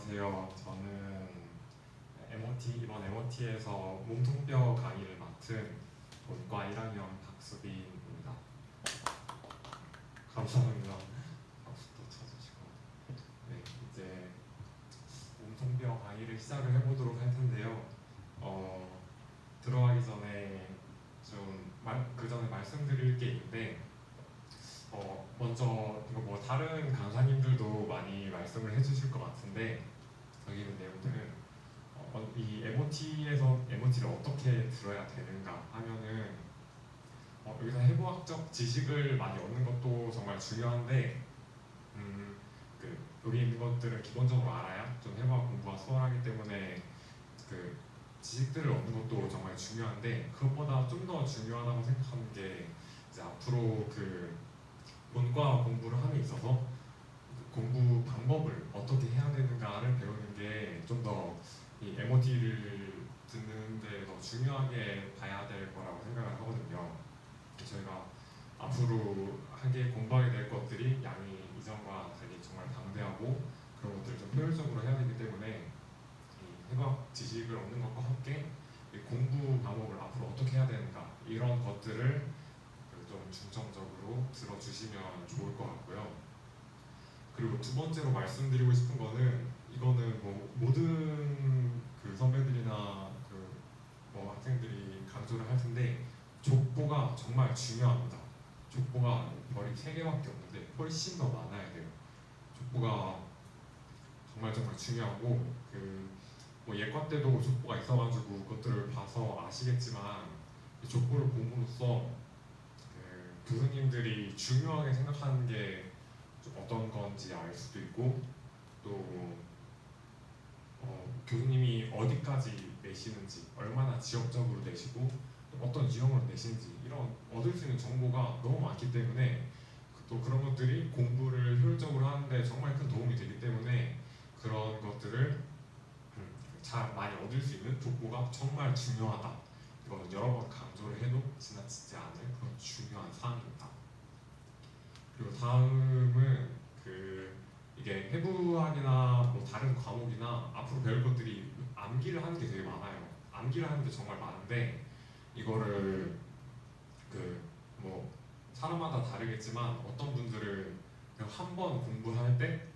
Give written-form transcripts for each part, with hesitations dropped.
안녕하세요. 저는 이번 MOT에서 몸통뼈 강의를 맡은 본과 1학년 박수빈입니다. 감사합니다. 박수도 쳐주시고. 네, 이제 몸통뼈 강의를 시작을 해보도록 할 텐데요. 들어가기 전에 그 전에 말씀드릴 게 있는데, 먼저 이거 뭐 다른 강사님들도 많이 말씀을 해주실 것 같은데, 여기 있는 내용들은 이 MOT에서 MOT를 어떻게 들어야 되는가 하면은, 여기서 해부학적 지식을 많이 얻는 것도 정말 중요한데, 여기 있는 것들을 기본적으로 알아야 좀 해부학 공부가 수월하기 때문에 그 지식들을 얻는 것도 정말 중요한데, 그것보다 좀 더 중요하다고 생각하는 게 이제 앞으로 그 본과 공부를 함에 있어서 공부 방법을 어떻게 해야 되는가를 배우는 게 좀 더 이 MOT를 듣는데 더 중요하게 봐야 될 거라고 생각을 하거든요. 저희가 앞으로 하게 공부하게 될 것들이 양이 이전과 달리 정말 방대하고 그런 것들을 좀 효율적으로 해야 되기 때문에 이 해부학 지식을 얻는 것과 함께 이 공부 방법을 앞으로 어떻게 해야 되는가 이런 것들을 좀 중점적으로 들어주시면 좋을 것 같고요. 그리고 두 번째로 말씀드리고 싶은 거는 이거는 뭐 모든 그 선배들이나 그 뭐 학생들이 강조를 할 텐데 족보가 정말 중요합니다. 족보가 별이 3개밖에 없는데 훨씬 더 많아야 돼요. 족보가 정말 정말 중요하고 뭐 예과 때도 족보가 있어가지고 그것들을 봐서 아시겠지만 이 족보를 봄으로써 교수님들이 중요하게 생각하는 게 어떤 건지 알 수도 있고 또 교수님이 어디까지 내시는지 얼마나 지역적으로 내시고 또 어떤 유형으로 내시는지 이런 얻을 수 있는 정보가 너무 많기 때문에 또 그런 것들이 공부를 효율적으로 하는데 정말 큰 도움이 되기 때문에 그런 것들을 잘 많이 얻을 수 있는 족보가 정말 중요하다. 이거는 여러 번 강조를 해도 지나치지 않을 그런 중요한 사항입니다. 그리고 다음은 이게 해부학이나 뭐 다른 과목이나 앞으로 배울 것들이 암기를 하는 게 되게 많아요. 암기를 하는 게 정말 많은데 이거를 뭐 사람마다 다르겠지만 어떤 분들은 그냥 한 번 공부할 때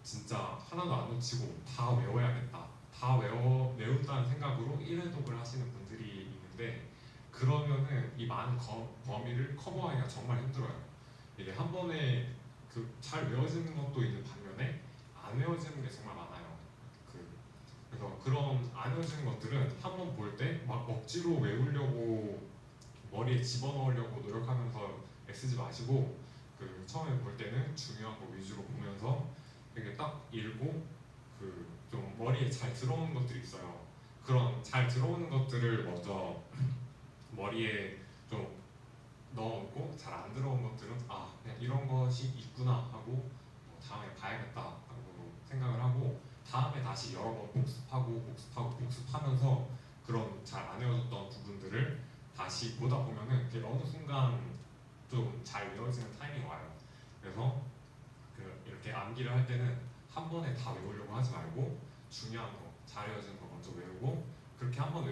진짜 하나도 안 놓치고 다 외워야겠다. 다 외운다는 생각으로 1회독을 하시는 분들이 있는데 그러면은 이 많은 범위를 커버하기가 정말 힘들어요. 이게 한 번에 잘 외워지는 것도 있는 반면에 안 외워지는 게 정말 많아요. 그래서 그런 안 외워지는 것들은 한 번 볼 때 막 억지로 외우려고 머리에 집어넣으려고 노력하면서 애쓰지 마시고 처음에 볼 때는 중요한 거 위주로 보면서 이렇게 딱 읽고 좀 머리에 잘 들어오는 것들이 있어요. 그런 잘 들어오는 것들을 먼저 머리에 좀 넣어놓고 잘 안 들어온 것들은 그냥 이런 것이 있구나 하고 다음에 봐야겠다 하고 생각을 하고 다음에 다시 여러 번 복습하면서 그런 잘 안 외워졌던 부분들을 다시 보다 보면은 어느 순간 좀 잘 외워지는 타이밍이 와요. 그래서 이렇게 암기를 할 때는 한 번에 다 외우려고 하지 말고 중요한 거, 잘 외워지는 거 먼저 외우고 그렇게 한 번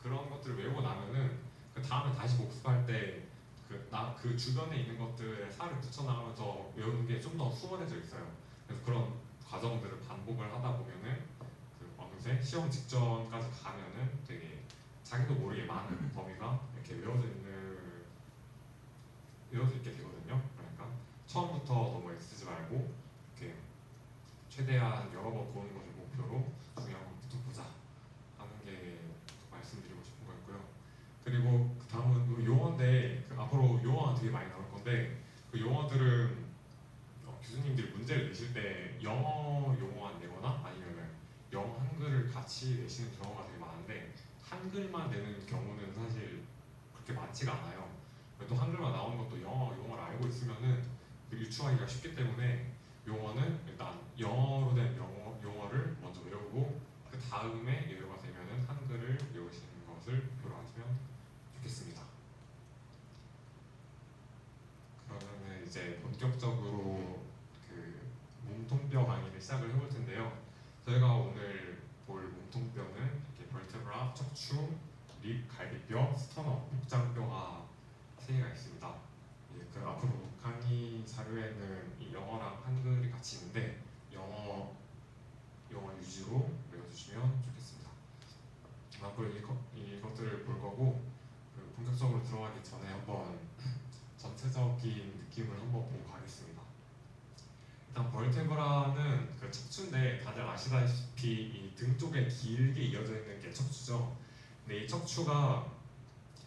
그런 것들을 외우고 나면은 그 다음에 다시 복습할 때 그 주변에 있는 것들에 살을 붙여나가면서 외우는 게 좀 더 수월해져 있어요. 그래서 그런 과정들을 반복을 하다 보면은 어느새 시험 직전까지 가면은 되게 자기도 모르게 많은 범위가 이렇게 외워져 있게 되거든요. 그러니까 처음부터 너무 애쓰지 말고 이렇게 최대한 여러 번 보는 것을 목표로 중요한 것부터 보자 하는 게 말씀드리고 싶은 거였고요. 그리고 그 다음은 용어인데 앞으로 용어가 되게 많이 나올 건데 그 용어들은 교수님들이 문제를 내실 때 영어 용어만 내거나 아니면 영어 한글을 같이 내시는 경우가 되게 많은데 한글만 내는 경우는 사실 그렇게 많지가 않아요. 또 한글만 나오는 것도 용어를 알고 있으면은 유추하기가 쉽기 때문에 용어는 일단 영어로 된 용어를 먼저 외우고 그 다음에 여유가 되면은 한글을 외우시는 것을 목표로 하시면 좋겠습니다. 이제 본격적으로 몸통뼈 강의를 시작을 해볼 텐데요. 저희가 오늘 볼 몸통뼈는 이렇게 벌테브라, 척추, 립, 갈비뼈, 스터너, 복장뼈가 세 개가 있습니다. 그 앞으로 강의 자료에는 이 영어랑 한글이 같이 있는데 영어 위주로 외워주시면 좋겠습니다. 앞으로 이것들을 볼 거고 본격적으로 들어가기 전에 한번 전체적인 느낌을 한번 보고 가겠습니다. 일단 벌테브라는 그 척추인데 다들 아시다시피 이 등 쪽에 길게 이어져 있는 게 척추죠. 근데 이 척추가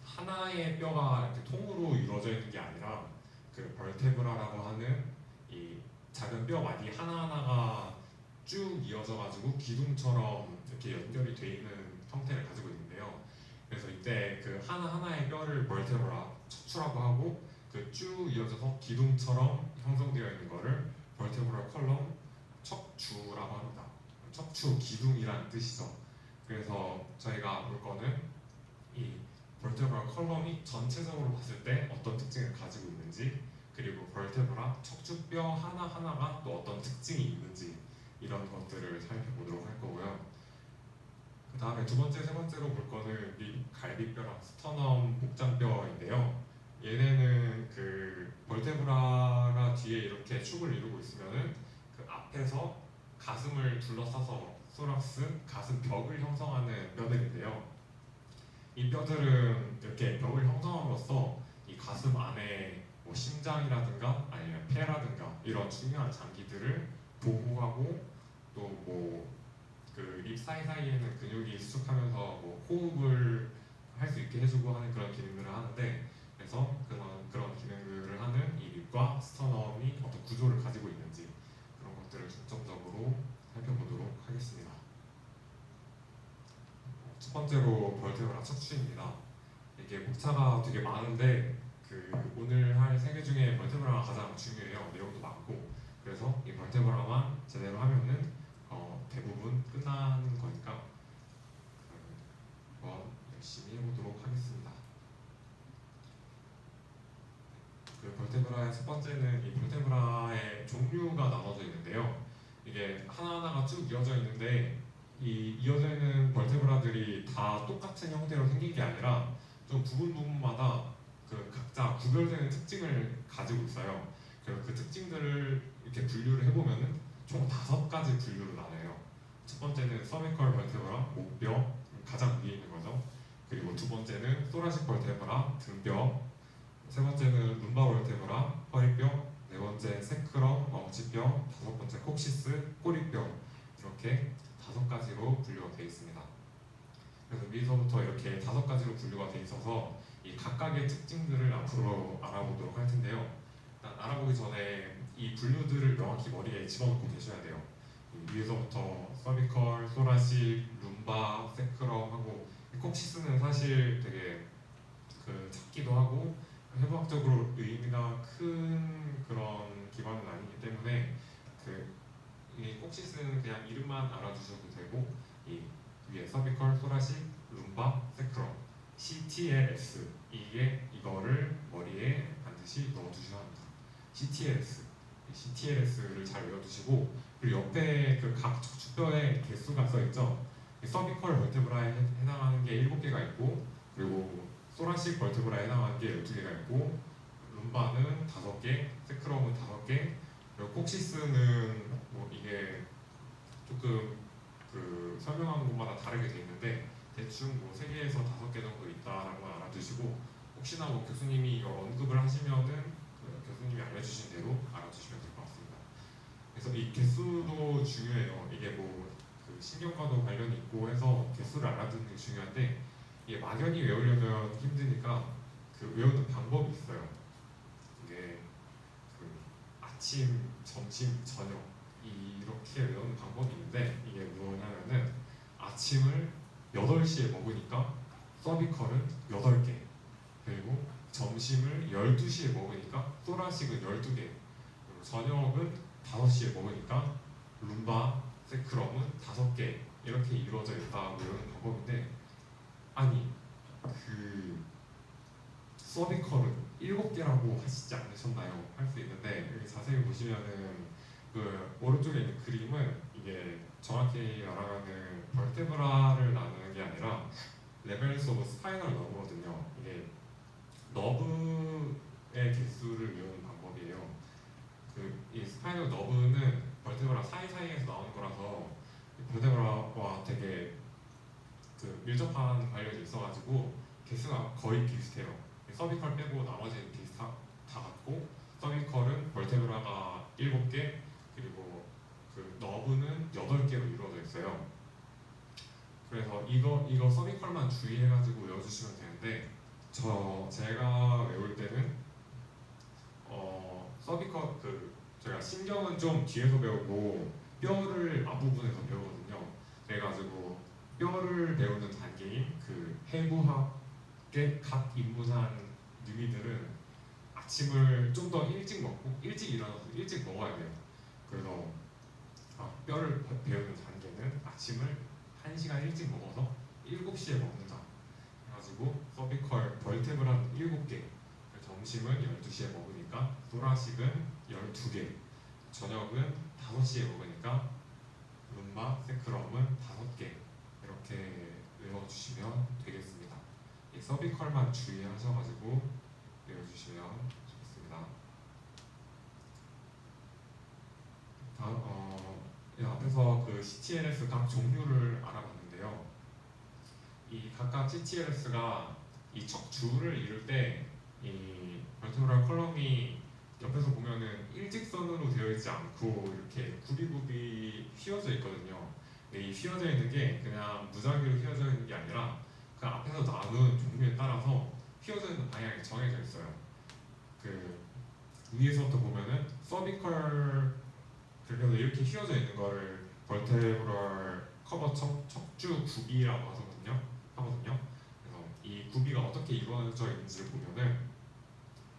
하나의 뼈가 이렇게 통으로 이루어져 있는 게 아니라 그 벌테브라라고 하는 이 작은 뼈 마디 하나하나가 쭉 이어져 가지고 기둥처럼 이렇게 연결이 돼 있는 형태를 가지고 있는데요. 그래서 이때 그 하나하나의 뼈를 벌테브라 척추라고 하고 그 쭉 이어져서 기둥처럼 형성되어 있는 거를 벌테브라 컬럼 척추라고 합니다. 척추 기둥이라는 뜻이죠. 그래서 저희가 볼 거는 이 벌테브라 컬럼이 전체적으로 봤을 때 어떤 특징을 가지고 있는지, 그리고 벌테브라 척추뼈 하나하나가 또 어떤 특징이 있는지 이런 것들을 살펴보도록 할 거고요. 그 다음에 두 번째, 세 번째로 볼 거는 갈비뼈랑 스터넘 복장뼈인데요. 얘네는 그 벌테브라가 뒤에 이렇게 축을 이루고 있으면은 그 앞에서 가슴을 둘러싸서 소락스 가슴 벽을 형성하는 뼈들인데요. 이 뼈들은 이렇게 벽을 형성함으로써 이 가슴 안에 뭐 심장이라든가 아니면 폐라든가 이런 중요한 장기들을 보호하고 또 뭐 그 립 사이사이에는 근육이 수축하면서 뭐 호흡을 할 수 있게 해주고 하는 그런 기능들을 하는데, 그래서 그런 기능들을 하는 이 립과 스터넘이 어떤 구조를 가지고 있는지 그런 것들을 중점적으로 살펴보도록 하겠습니다. 첫 번째로 벌테브라 척추입니다. 이게 목차가 되게 많은데 그 오늘 할 세 개 중에 벌테브라가 가장 중요해요. 내용도 많고. 그래서 이 벌테브라만 제대로 하면은 대부분 끝나는 거니까 한번 열심히 해보도록 하겠습니다. 그 벌테브라의 첫 번째는 이 벌테브라의 종류가 나눠져 있는데요. 이게 하나하나가 쭉 이어져 있는데 이 이어져 있는 벌테브라들이 다 똑같은 형태로 생긴 게 아니라 좀 부분마다 그 각자 구별되는 특징을 가지고 있어요. 그래서 그 특징들을 이렇게 분류를 해보면은 총 5가지 분류로 나눠요. 첫 번째는 서비컬 벌테브라, 목뼈, 가장 위에 있는 거죠. 그리고 두 번째는 소라식 벌테브라, 등뼈. 세 번째는 룸바 벌테브라, 허리뼈. 네 번째 세크럼, 엄지뼈. 다섯 번째 콕시스, 꼬리뼈. 이렇게 5가지로 분류가 되어 있습니다. 그래서 위에서부터 이렇게 5가지로 분류가 되어 있어서 이 각각의 특징들을 앞으로 알아보도록 할 텐데요. 일단 알아보기 전에 이 분류들을 명확히 머리에 집어넣고 계셔야 돼요. 위에서부터 서비컬, 소라식, 룸바, 세크럼 하고 콕시스는 사실 되게 그 작기도 하고 해부학적으로 의미가 큰 그런 기관은 아니기 때문에 이 콕시스는 그냥 이름만 알아주셔도 되고 이 위에 서비컬, 소라식, 룸바, 세크럼, CTLS 이거를 머리에 반드시 넣어두셔야 합니다. CTLS를 잘 외워두시고, 그리고 옆에 그 각 척추뼈에 개수가 써있죠. 서비컬 벌테브라에 해당하는 게 7개가 있고, 그리고 소라식 벌테브라에 해당하는 게 12개가 있고, 룸바는 5개, 세크럼은 5개, 그리고 콕시스는 뭐 이게 조금 그 설명하는 곳마다 다르게 돼 있는데 대충 뭐 3개에서 5개 정도 있다라고 알아두시고, 혹시나 뭐 교수님이 이걸 언급을 하시면은 그 교수님이 알려주신 대로 알아두시면 될 것 같습니다. 그래서 이 개수도 중요해요. 이게 뭐 그 신경과도 관련이 있고 해서 개수를 알아두는 게 중요한데, 이게 막연히 외우려면 힘드니까 그 외우는 방법이 있어요. 이게 그 아침, 점심, 저녁 이렇게 외우는 방법이 있는데, 이게 뭐냐면은 아침을 8시에 먹으니까 서비컬은 8개, 그리고 점심을 12시에 먹으니까 소라식은 12개, 그리고 저녁은 5시에 먹으니까 룸바, 세크럼은 5개, 이렇게 이루어져 있다고 외우는 방법인데, 아니 그 서비컬은 7개라고 하시지 않으셨나요? 할 수 있는데 여기 자세히 보시면은 그 오른쪽에 있는 그림은 이 이게 정확히 말하면은 벌테브라를 나누는 게 아니라 레벨스 오브 스파이널 너브거든요. 이게 너브의 개수를 외우는 방법이에요. 이 스파이널 너브는 벌테브라 사이사이에서 나오는 거라서 벌테브라와 되게 밀접한 관련이 있어가지고 개수가 거의 비슷해요. 서비컬 빼고 나머지는 다 같고, 서비컬은 벌테브라가 7개, 그리고 너브는 8개로 이루어져 있어요. 그래서 이거 서비컬만 주의해가지고 외워주시면 되는데, 제가 외울 때는 서비컬 제가 신경은 좀 뒤에서 배우고 뼈를 앞부분에서 배우거든요. 그래가지고 뼈를 배우는 단계인 해부학의 각 임무상 유미들은 아침을 좀 더 일찍 먹고 일찍 일어나서 일찍 먹어야 돼요. 그래서 뼈를 배우는 단계는 아침을 1시간 일찍 먹어서 7시에 먹는다. 그래가지고 서비컬 벌테브라는 7개, 점심은 12시에 먹으니까 소라식은 12개, 저녁은 5시에 먹으니까 룸바 세크럼은 5개, 이렇게 외워주시면 되겠습니다. 이 서비컬만 주의하셔가지고 외워주시면 좋겠습니다. 이 앞에서 CTLS 각 종류를 알아봤는데요. 이 각각 CTLS가 이 척줄을 이룰 때 이 벌티브럴 컬럼이 옆에서 보면은 일직선으로 되어 있지 않고 이렇게 굽이굽이 휘어져 있거든요. 근데 이 휘어져 있는 게 그냥 무작위로 휘어져 있는 게 아니라 그 앞에서 나눈 종류에 따라서 휘어져 있는 방향이 정해져 있어요. 위에서부터 보면은 서비컬, 그래서 이렇게 휘어져 있는 거를 벌테브럴 커버 척주 굽이라고 하거든요. 그래서 이 굽이가 어떻게 이루어져 있는지를 보면은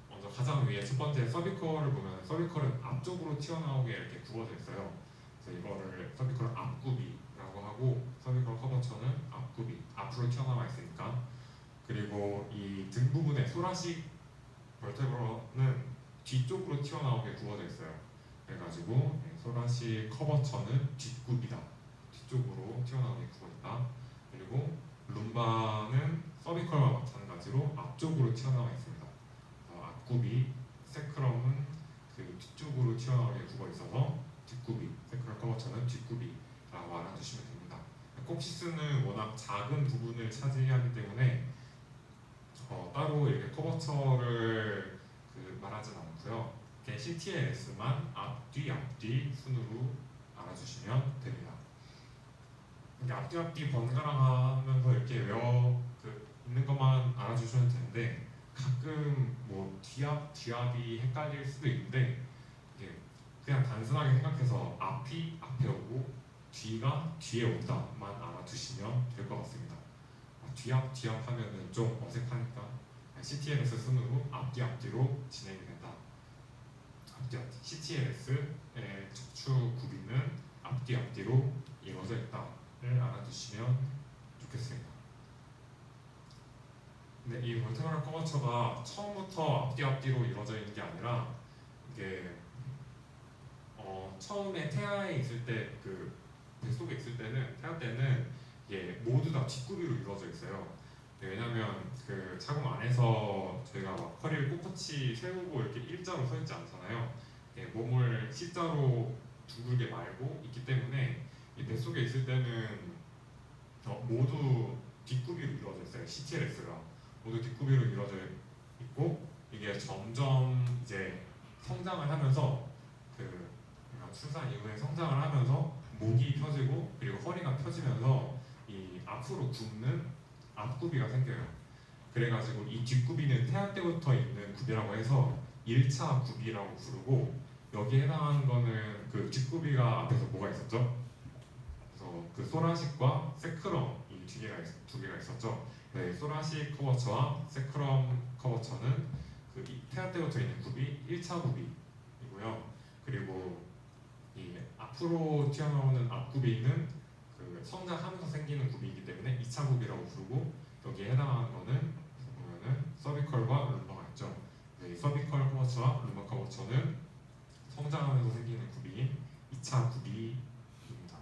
먼저 가장 위에 첫 번째 서비컬을 보면 서비컬은 앞쪽으로 튀어나오게 이렇게 굽어져 있어요. 그래서 이거를 서비컬 앞굽이라고 하고, 서비컬 커버처는 앞굽이, 앞으로 튀어나와 있으니까. 그리고 이 등 부분에 소라식 벌테브럴은 뒤쪽으로 튀어나오게 굽어져 있어요. 그래가지고 소라식 커버처는 뒷굽이다. 뒤쪽으로 튀어나오게 굽어있다. 그리고 룸바는 서비컬과 마찬가지로 앞쪽으로 튀어나와 있습니다. 앞굽이, 세크럼은 뒤쪽으로 튀어나오게 굽어 있어서 뒷굽이, 세크럼 커버처는 뒷굽이라고 알아주시면 됩니다. 콕시스는 워낙 작은 부분을 차지하기 때문에 따로 이렇게 커버처를 말하진 않고요. CTLS만 앞뒤 순으로 알아주시면 됩니다. 앞뒤 번갈아가면서 이렇게 있는 것만 알아주시면 되는데, 가끔 뒤앞이 헷갈릴 수도 있는데, 이게 그냥 단순하게 생각해서 앞이 앞에 오고 뒤가 뒤에 온다만 알아두시면 될 것 같습니다. 뒤앞 하면은 좀 어색하니까 CTLS 순으로 앞뒤로 진행이 된다. CTLS의 척추 굽이는 앞뒤로 이루어져 있다를 알아두시면 좋겠습니다. 근데 이 벌테브럴 커버처가 처음부터 앞뒤로 이루어져 있는 게 아니라, 이게 처음에 태아에 있을 때, 뱃속에 있을 때는, 태아 때는 이게 모두 다 뒷굽이로 이루어져 있어요. 왜냐면 자궁 안에서 저희가 막 허리를 꼿꼿이 세우고 이렇게 일자로 서 있지 않잖아요. 몸을 C자로 둥글게 말고 있기 때문에 이 뱃속에 있을 때는 모두 뒷굽이로 이루어져 있어요. CTLS가 모두 뒷굽이로 이루어져 있고, 이게 점점 이제 성장을 하면서 출산 이후에 성장을 하면서 목이 펴지고 그리고 허리가 펴지면서 이 앞으로 굽는 앞굽이가 생겨요. 그래가지고 이 뒷굽이는 태아 때부터 있는 굽이라고 해서 1차 굽이라고 부르고, 여기에 해당하는 거는 뒷굽이가 앞에서 뭐가 있었죠? 그래서 소라식과 세크럼 이 두 개가 있었죠. 네, 소라식 커버처와 세크럼 커버처는 태아 때부터 있는 굽이 1차 굽이이고요. 그리고 이 앞으로 튀어나오는 앞굽이는 성장하면서 생기는 굽이이기 때문에 2차 굽이라고 부르고, 여기에 해당하는 거는 보면은 서비컬과 룸바가 있죠. 네, 서비컬 커버처와 룸바 커버처는 성장하면서 생기는 굽이인 2차 굽이입니다.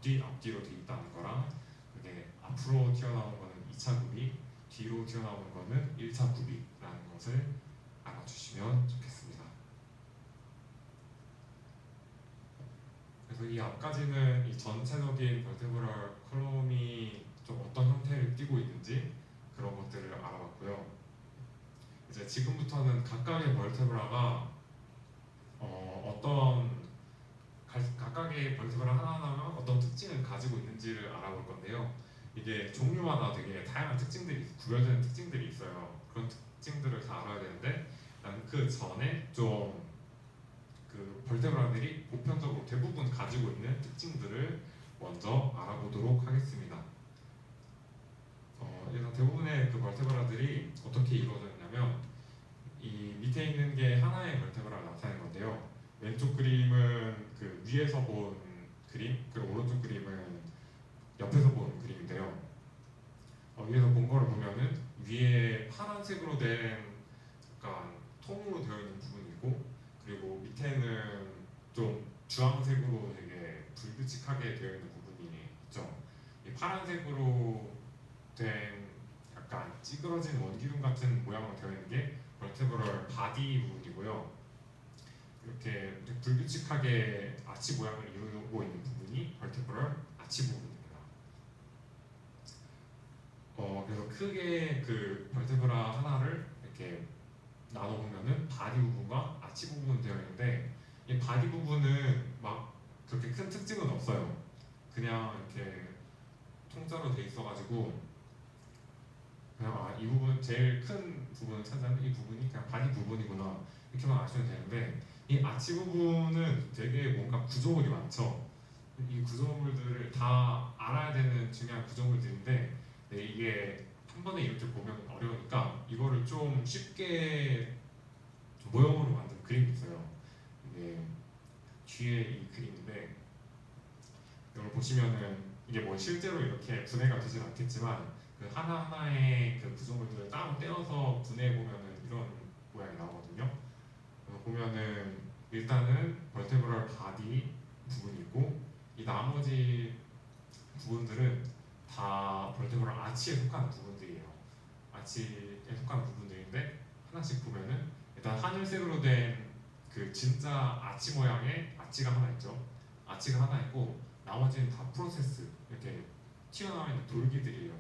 앞뒤로 돼 있다는 거랑 그게 앞으로 튀어나오는 거는 2차 굽이, 뒤로 튀어나오는 거는 1차 굽이라는 것을 알아주시면 좋겠습니다. 그래서 이 앞까지는 이 전체적인 벌테브럴 컬럼이 좀 어떤 형태를 띠고 있는지 그런 것들을 알아봤고요. 이제 지금부터는 각각의 벌테브라가 각각의 벌테브라 하나하나가 어떤 특징을 가지고 있는지를 알아볼 건데요. 이게 종류마다 되게 다양한 특징들이 구별되는 특징들이 있어요. 그런 특징들을 다 알아야 되는데 난 그 전에 좀 그 벌테브라들이 보편적으로 대부분 가지고 있는 특징들을 먼저 알아보도록 하겠습니다. 그래서 대부분의 그 벌테브라들이 어떻게 이루어져 있냐면 이 밑에 있는 게 하나의 벌테브라를 나타내는 건데요. 왼쪽 그림은 그 위에서 본 그림, 그리고 오른쪽 그림은 옆에서 본 그림인데요. 위에서 본 거를 보면은 위에 파란색으로 된 약간 통으로 되어 있는 부분이 있고, 그리고 밑에는 좀 주황색으로 되게 불규칙하게 되어 있는 부분이 있죠. 이 파란색으로 된 약간 찌그러진 원기둥 같은 모양으로 되어 있는 게 벌테브럴 바디 부분이고요. 이렇게 불규칙하게 아치 모양을 이루고 있는 부분이 벌테브럴 아치 부분입니다. 그래서 크게 그 벌테브라 하나를 이렇게 나눠보면은 바디 부분과 아치 부분 되어 있는데, 이 바디 부분은 막 그렇게 큰 특징은 없어요. 그냥 이렇게 통짜로 돼 있어가지고 그냥 이 부분 제일 큰 부분을 찾아는 이 부분이 그냥 바디 부분이구나 이렇게만 아시면 되는데, 이 아치 부분은 되게 뭔가 구조물이 많죠. 이 구조물들을 다 알아야 되는 중요한 구조물들인데, 네, 이게 한 번에 이렇게 보면 어려우니까 이거를 좀 쉽게 좀 모형으로 만든 그림이 있어요. 이게 뒤에 이 그림인데, 이걸 보시면은 이게 뭐 실제로 이렇게 분해가 되진 않겠지만 그 하나하나의 그 구조물들을 따로 떼어서 분해해 보면은 이런 모양이 나오거든요. 보면은 일단은 벌테브럴 바디 부분이 있고, 이 나머지 부분들은 다 벌테브럴 아치에 속하는 부분들이에요. 아치에 속하는 부분들인데, 하나씩 보면은 일단 하늘색으로 된 그 진짜 아치 모양의 아치가 하나 있죠. 아치가 하나 있고, 나머지는 다 프로세스, 이렇게 튀어나와 있는 돌기들이에요.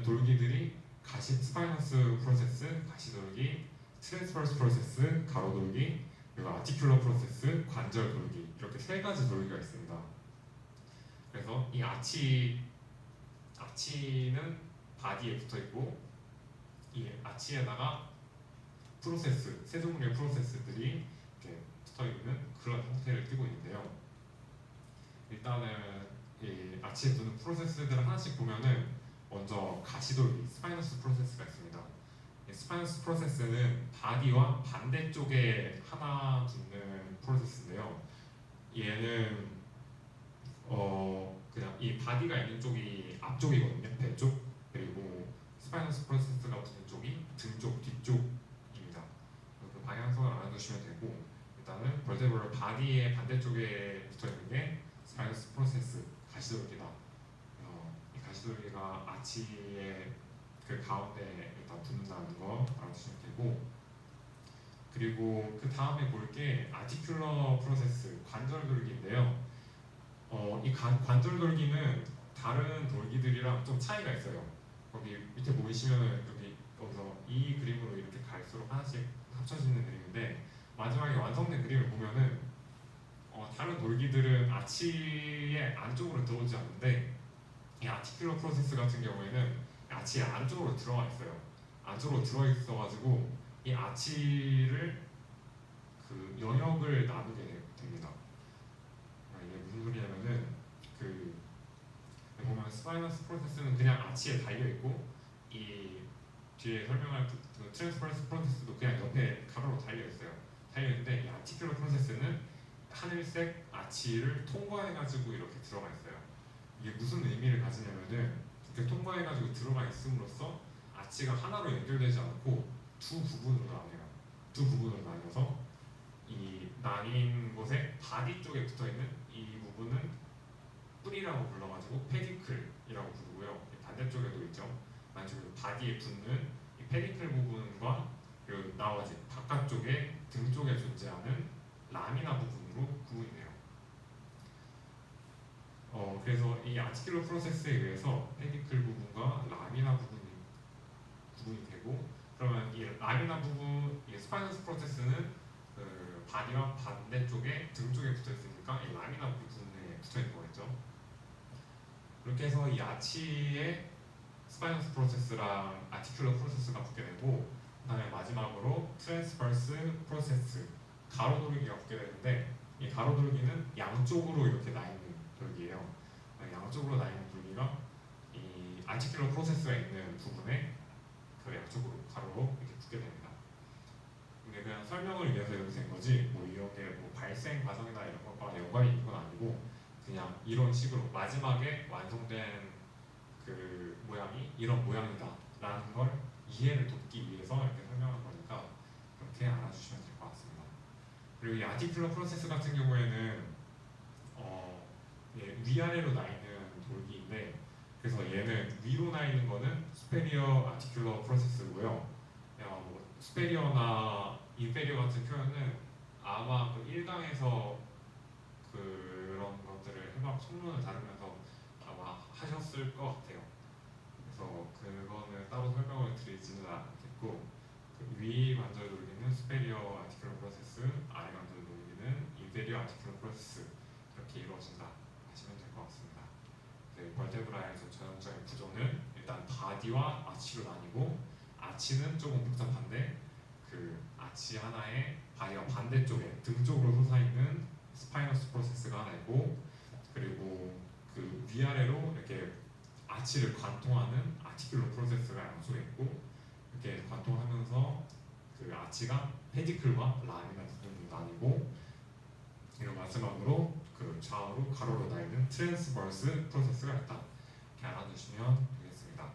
돌기들이 스파이너스 프로세스, 가시돌기, 트랜스퍼스 프로세스, 가로돌기, 그리고 아티큘러 프로세스, 관절 돌기, 이렇게 세 가지 돌기가 있습니다. 그래서 이 아치는 바디에 붙어 있고, 이 아치에다가 프로세스, 세 종류의 프로세스들이 이렇게 붙어 있는 그런 형태를 띠고 있는데요. 일단은 이 아치에 두는 프로세스들을 하나씩 보면은 먼저 가시돌기, 스파이너스 프로세스가 있습니다. 이 스파이너스 프로세스는 바디와 반대쪽에 하나 붙는 프로세스인데요. 얘는 그냥 이 바디가 있는 쪽이 앞쪽이거든요. 배 쪽. 그리고 스파이너스 프로세스가 붙는 쪽이 등 쪽, 뒤쪽입니다. 그 방향성을 알아두시면 되고, 일단은 벌테브럴 바디의 반대쪽에 붙어 있는 게 스파이너스 프로세스, 가시돌기다. 이 가시돌기가 아치의 그 가운데 일단 붙는다는 거 알아두시면 되고, 그리고 그 다음에 볼 게 아티큘러 프로세스, 관절 돌기인데요. 이 관절 돌기는 다른 돌기들이랑 좀 차이가 있어요. 거기 밑에 보이시면 여기서 이 그림으로 이렇게 갈수록 하나씩 합쳐지는 그림인데, 마지막에 완성된 그림을 보면은 다른 돌기들은 아치의 안쪽으로 들어오지 않는데, 이 아티큘러 프로세스 같은 경우에는 아치의 안쪽으로 들어가 있어요. 안쪽으로 들어 있어가지고 이 아치를 그 영역을 나누게 됩니다. 이게 무슨 소리냐면은 그 보면 스파이너스 프로세스는 그냥 아치에 달려 있고, 이 뒤에 설명할 그 트랜스퍼런스 프로세스도 그냥 옆에 가로로 달려 있어요. 달려 있는데 이 아티큘러 프로세스는 하늘색 아치를 통과해가지고 이렇게 들어가 있어요. 이게 무슨 의미를 가지냐면은 이렇게 통과해가지고 들어가 있음으로써 아치가 하나로 연결되지 않고 두 부분으로 나뉘어요. 두 부분으로 나뉘어서 이 나뉜 곳에 바디 쪽에 붙어 있는 이 부분은 뿌리라고 불러가지고 페디클이라고 부르고요. 반대쪽에도 있죠. 마찬가지로 바디에 붙는 이 페디클 부분과 그리고 나머지 바깥쪽에 등 쪽에 존재하는 라미나 부분으로 구분이 돼요. 그래서 이 아티큘러 프로세스에 의해서 페디클 부분과 라미나 부분이 구분이 되고, 그러면 이 라미나 부분, 이 스파이너스 프로세스는 그 바디와 반대쪽에 등 쪽에 붙어 있으니까 이 라미나 부분에 붙어 있는 거겠죠. 이렇게 해서 이 아치에 스파이너스 프로세스랑 아티큘러 프로세스가 붙게 되고, 그다음에 마지막으로 트랜스버스 프로세스 가로도르기가 붙게 되는데, 이 가로도르기는 양쪽으로 이렇게 나 있는 돌기예요. 양쪽으로 나 있는 돌기가 이 아티큘러 프로세스가 있는 부분에 그 양쪽으로 가로로 이렇게 붙게 됩니다. 근데 그냥 설명을 위해서 이렇게 된 거지, 뭐 이런 게 뭐 발생 과정이나 이런 것과 연관이 있는 건 아니고, 그냥 이런 식으로 마지막에 완성된 그 모양이 이런 모양이다라는 걸 이해를 돕기 위해서 이렇게 설명한 거니까 그렇게 알아주시면 될 것 같습니다. 그리고 이 아티큘러 프로세스 같은 경우에는 위아래로 나 있는 돌기인데, 그래서 얘는 위로 나 있는 거는 스페리어 아티큘러 프로세스고요. 스페리어나 인페리어 같은 표현은 아마 그 1강에서 그런 것들을 해막 성문을 다루면서 아마 하셨을 것 같아요. 그래서 그거는 따로 설명을 드리지는 않겠고, 그 위 관절 돌기는 스페리어 아티큘러 프로세스, 아래 관절 돌기는 인페리어 아티큘러 프로세스, 이렇게 이루어진다 하시면 될 것 같습니다. 벌테브라에서 전형적인 구조는 일단 바디와 아치로 나뉘고, 아치는 조금 복잡한데 그 아치 하나에 바디와 반대쪽에 등 쪽으로 솟아있는 스파이너스 프로세스가 하나 있고, 그리고 그 위아래로 이렇게 아치를 관통하는 아티큘러 프로세스가 양쪽에 있고, 이렇게 관통하면서 그 아치가 페디클과 라미나 부분으로 나뉘고, 그리고 마지막으로 그 좌우로 가로로 나 있는 트랜스버스 프로세스가 있다. 이렇게 알아두시면 되겠습니다.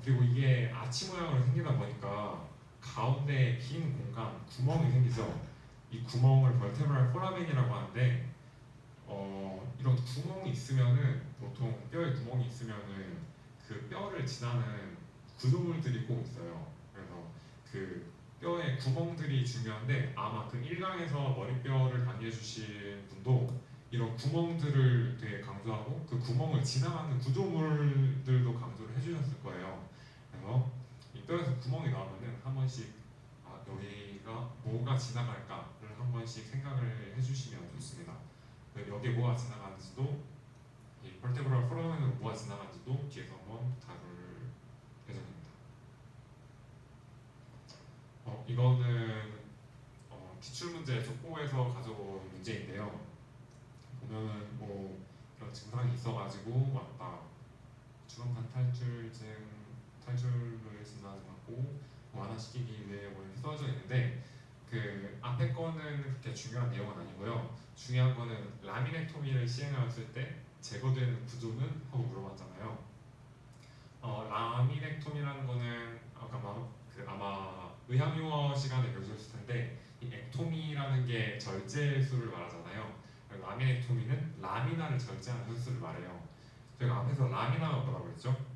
그리고 이게 아치 모양으로 생기다 보니까 가운데 빈 공간, 구멍이 생기죠. 이 구멍을 벌테브랄 포라멘이라고 하는데, 이런 구멍이 있으면은, 보통 뼈에 구멍이 있으면은 그 뼈를 지나는 구조물들이 꼭 있어요. 그래서 그 뼈에 구멍들이 중요한데, 아마 그 1강에서 머리뼈를 강의해 주신 분도 이런 구멍들을 되게 강조하고, 그 구멍을 지나가는 구조물들도 강조를 해주셨을 거예요. 그래서 이 뼈에서 구멍이 나오면은 한 번씩 여기가 뭐가 지나갈까를 한 번씩 생각을 해주시면 좋습니다. 여기에 뭐가 지나가는지도, 이 벌테브랄 포라멘으로 뭐가 지나가는지도 뒤에서 한번 다룰 예정입니다. 이거는 기출문제 족보에서 가져온 문제인데요. 보면은 뭐 이런 증상이 있어가지고 왔다, 주간판 탈출을 진단하고 완화시키기 위해 뭐 이렇게 써져 있는데, 그 앞에 거는 그렇게 중요한 내용은 아니고요. 중요한 거는 라미넥토미를 시행하였을 때 제거되는 구조는? 하고 물어봤잖아요. 라미넥토미라는 거는 아마 의학용어 시간에 배우셨을 텐데, 이 액토미라는 게 절제술을 말하잖아요. 라미넥토미는 라미나를 절제하는 수술을 말해요. 제가 앞에서 라미나가 뭐라고 했죠?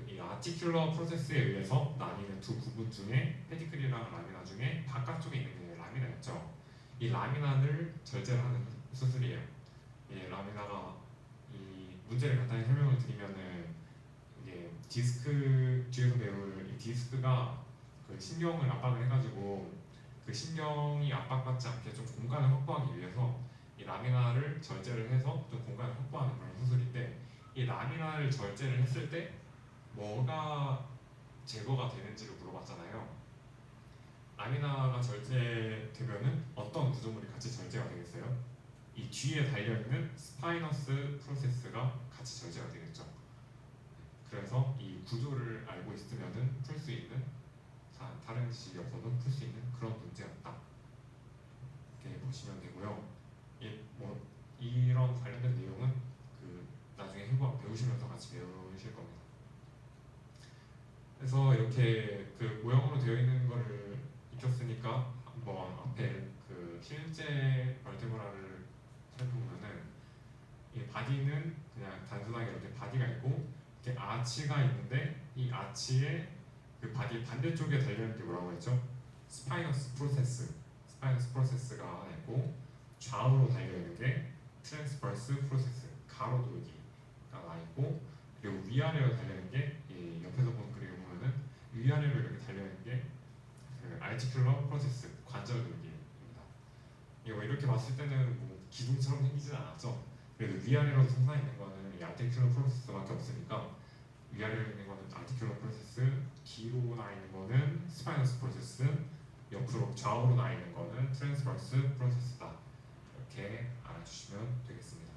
이 아티큘러 프로세스에 의해서 나뉘는 두 부분 중에 페디클이랑 라미나 중에 바깥쪽에 있는 게 라미나였죠. 이 라미나를 절제하는 수술이에요. 이 라미나가, 이 문제를 간단히 설명을 드리면은, 이게 디스크 뒤에서 배울 이 디스크가 그 신경을 압박을 해가지고 그 신경이 압박받지 않게 좀 공간을 확보하기 위해서 이 라미나를 절제를 해서 좀 공간을 확보하는 그런 수술인데, 이 라미나를 절제를 했을 때 뭐가 제거가 되는지를 물어봤잖아요. 라미나가 절제되면은 어떤 구조물이 같이 절제가 되겠어요? 이 뒤에 달려있는 스파이너스 프로세스가 같이 절제가 되겠죠. 그래서 이 구조를 알고 있으면은 풀 수 있는, 다른 지식이 없어도 풀 수 있는 그런 문제였다. 이렇게 보시면 되고요. 이런 관련된 내용은 그 나중에 배우시면서 같이 배우실 겁니다. 그래서 이렇게 그 모형으로 되어 있는 거를 익혔으니까 한번 앞에 그 실제 벌테브라를 살펴보면은, 바디는 그냥 단순하게 이렇게 바디가 있고 이렇게 아치가 있는데 이 아치의 그 바디 반대쪽에 달려있는 게 뭐라고 했죠? 스파이너스 프로세스. 스파이너스 프로세스가 하나 있고 좌우로 달려있는 게 트랜스버스 프로세스. 가로 돌기가 하나 있고 그리고 위아래로 달려있는 게 이 옆에서 보는 그림 보면은 위아래로 이렇게 달려있는 게 그 알티큘러 프로세스. 관절 돌기입니다. 이거 이렇게 봤을 때는 뭐 기둥처럼 생기진 않았죠. 그래도 위아래로 솟아 있는 거는 이 알티큘러 프로세스밖에 없으니까 위아래로 있는 거는 알티큘러 프로세스, 뒤로 나 있는 거는 스파이너스 프로세스, 옆으로 좌우로 나 있는 거는 트랜스버스 프로세스다. 이렇게 알아주시면 되겠습니다.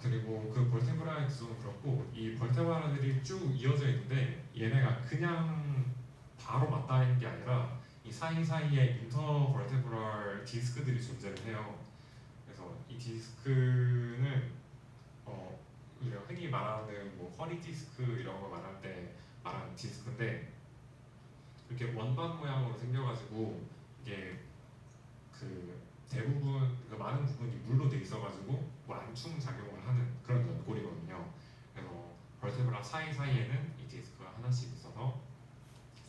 그리고 그 벌테브라의 구조는 그렇고 이 벌테브라들이 쭉 이어져 있는데 얘네가 그냥 바로 맞닿아 있는 게 아니라 이 사이사이에 인터벌테브럴 디스크들이 존재를 해요. 그래서 이 디스크는 우리가 흔히 말하는 뭐 허리 디스크 이런 거 말할 때 말하는 디스크인데 이렇게 원반 모양으로 생겨가지고 이게 그 대부분 그 많은 부분이 물로 돼 있어가지고 완충 작용을 하는 그런 연골이거든요. 그래서 벌테브라 사이사이에는 이 디스크가 하나씩 있어서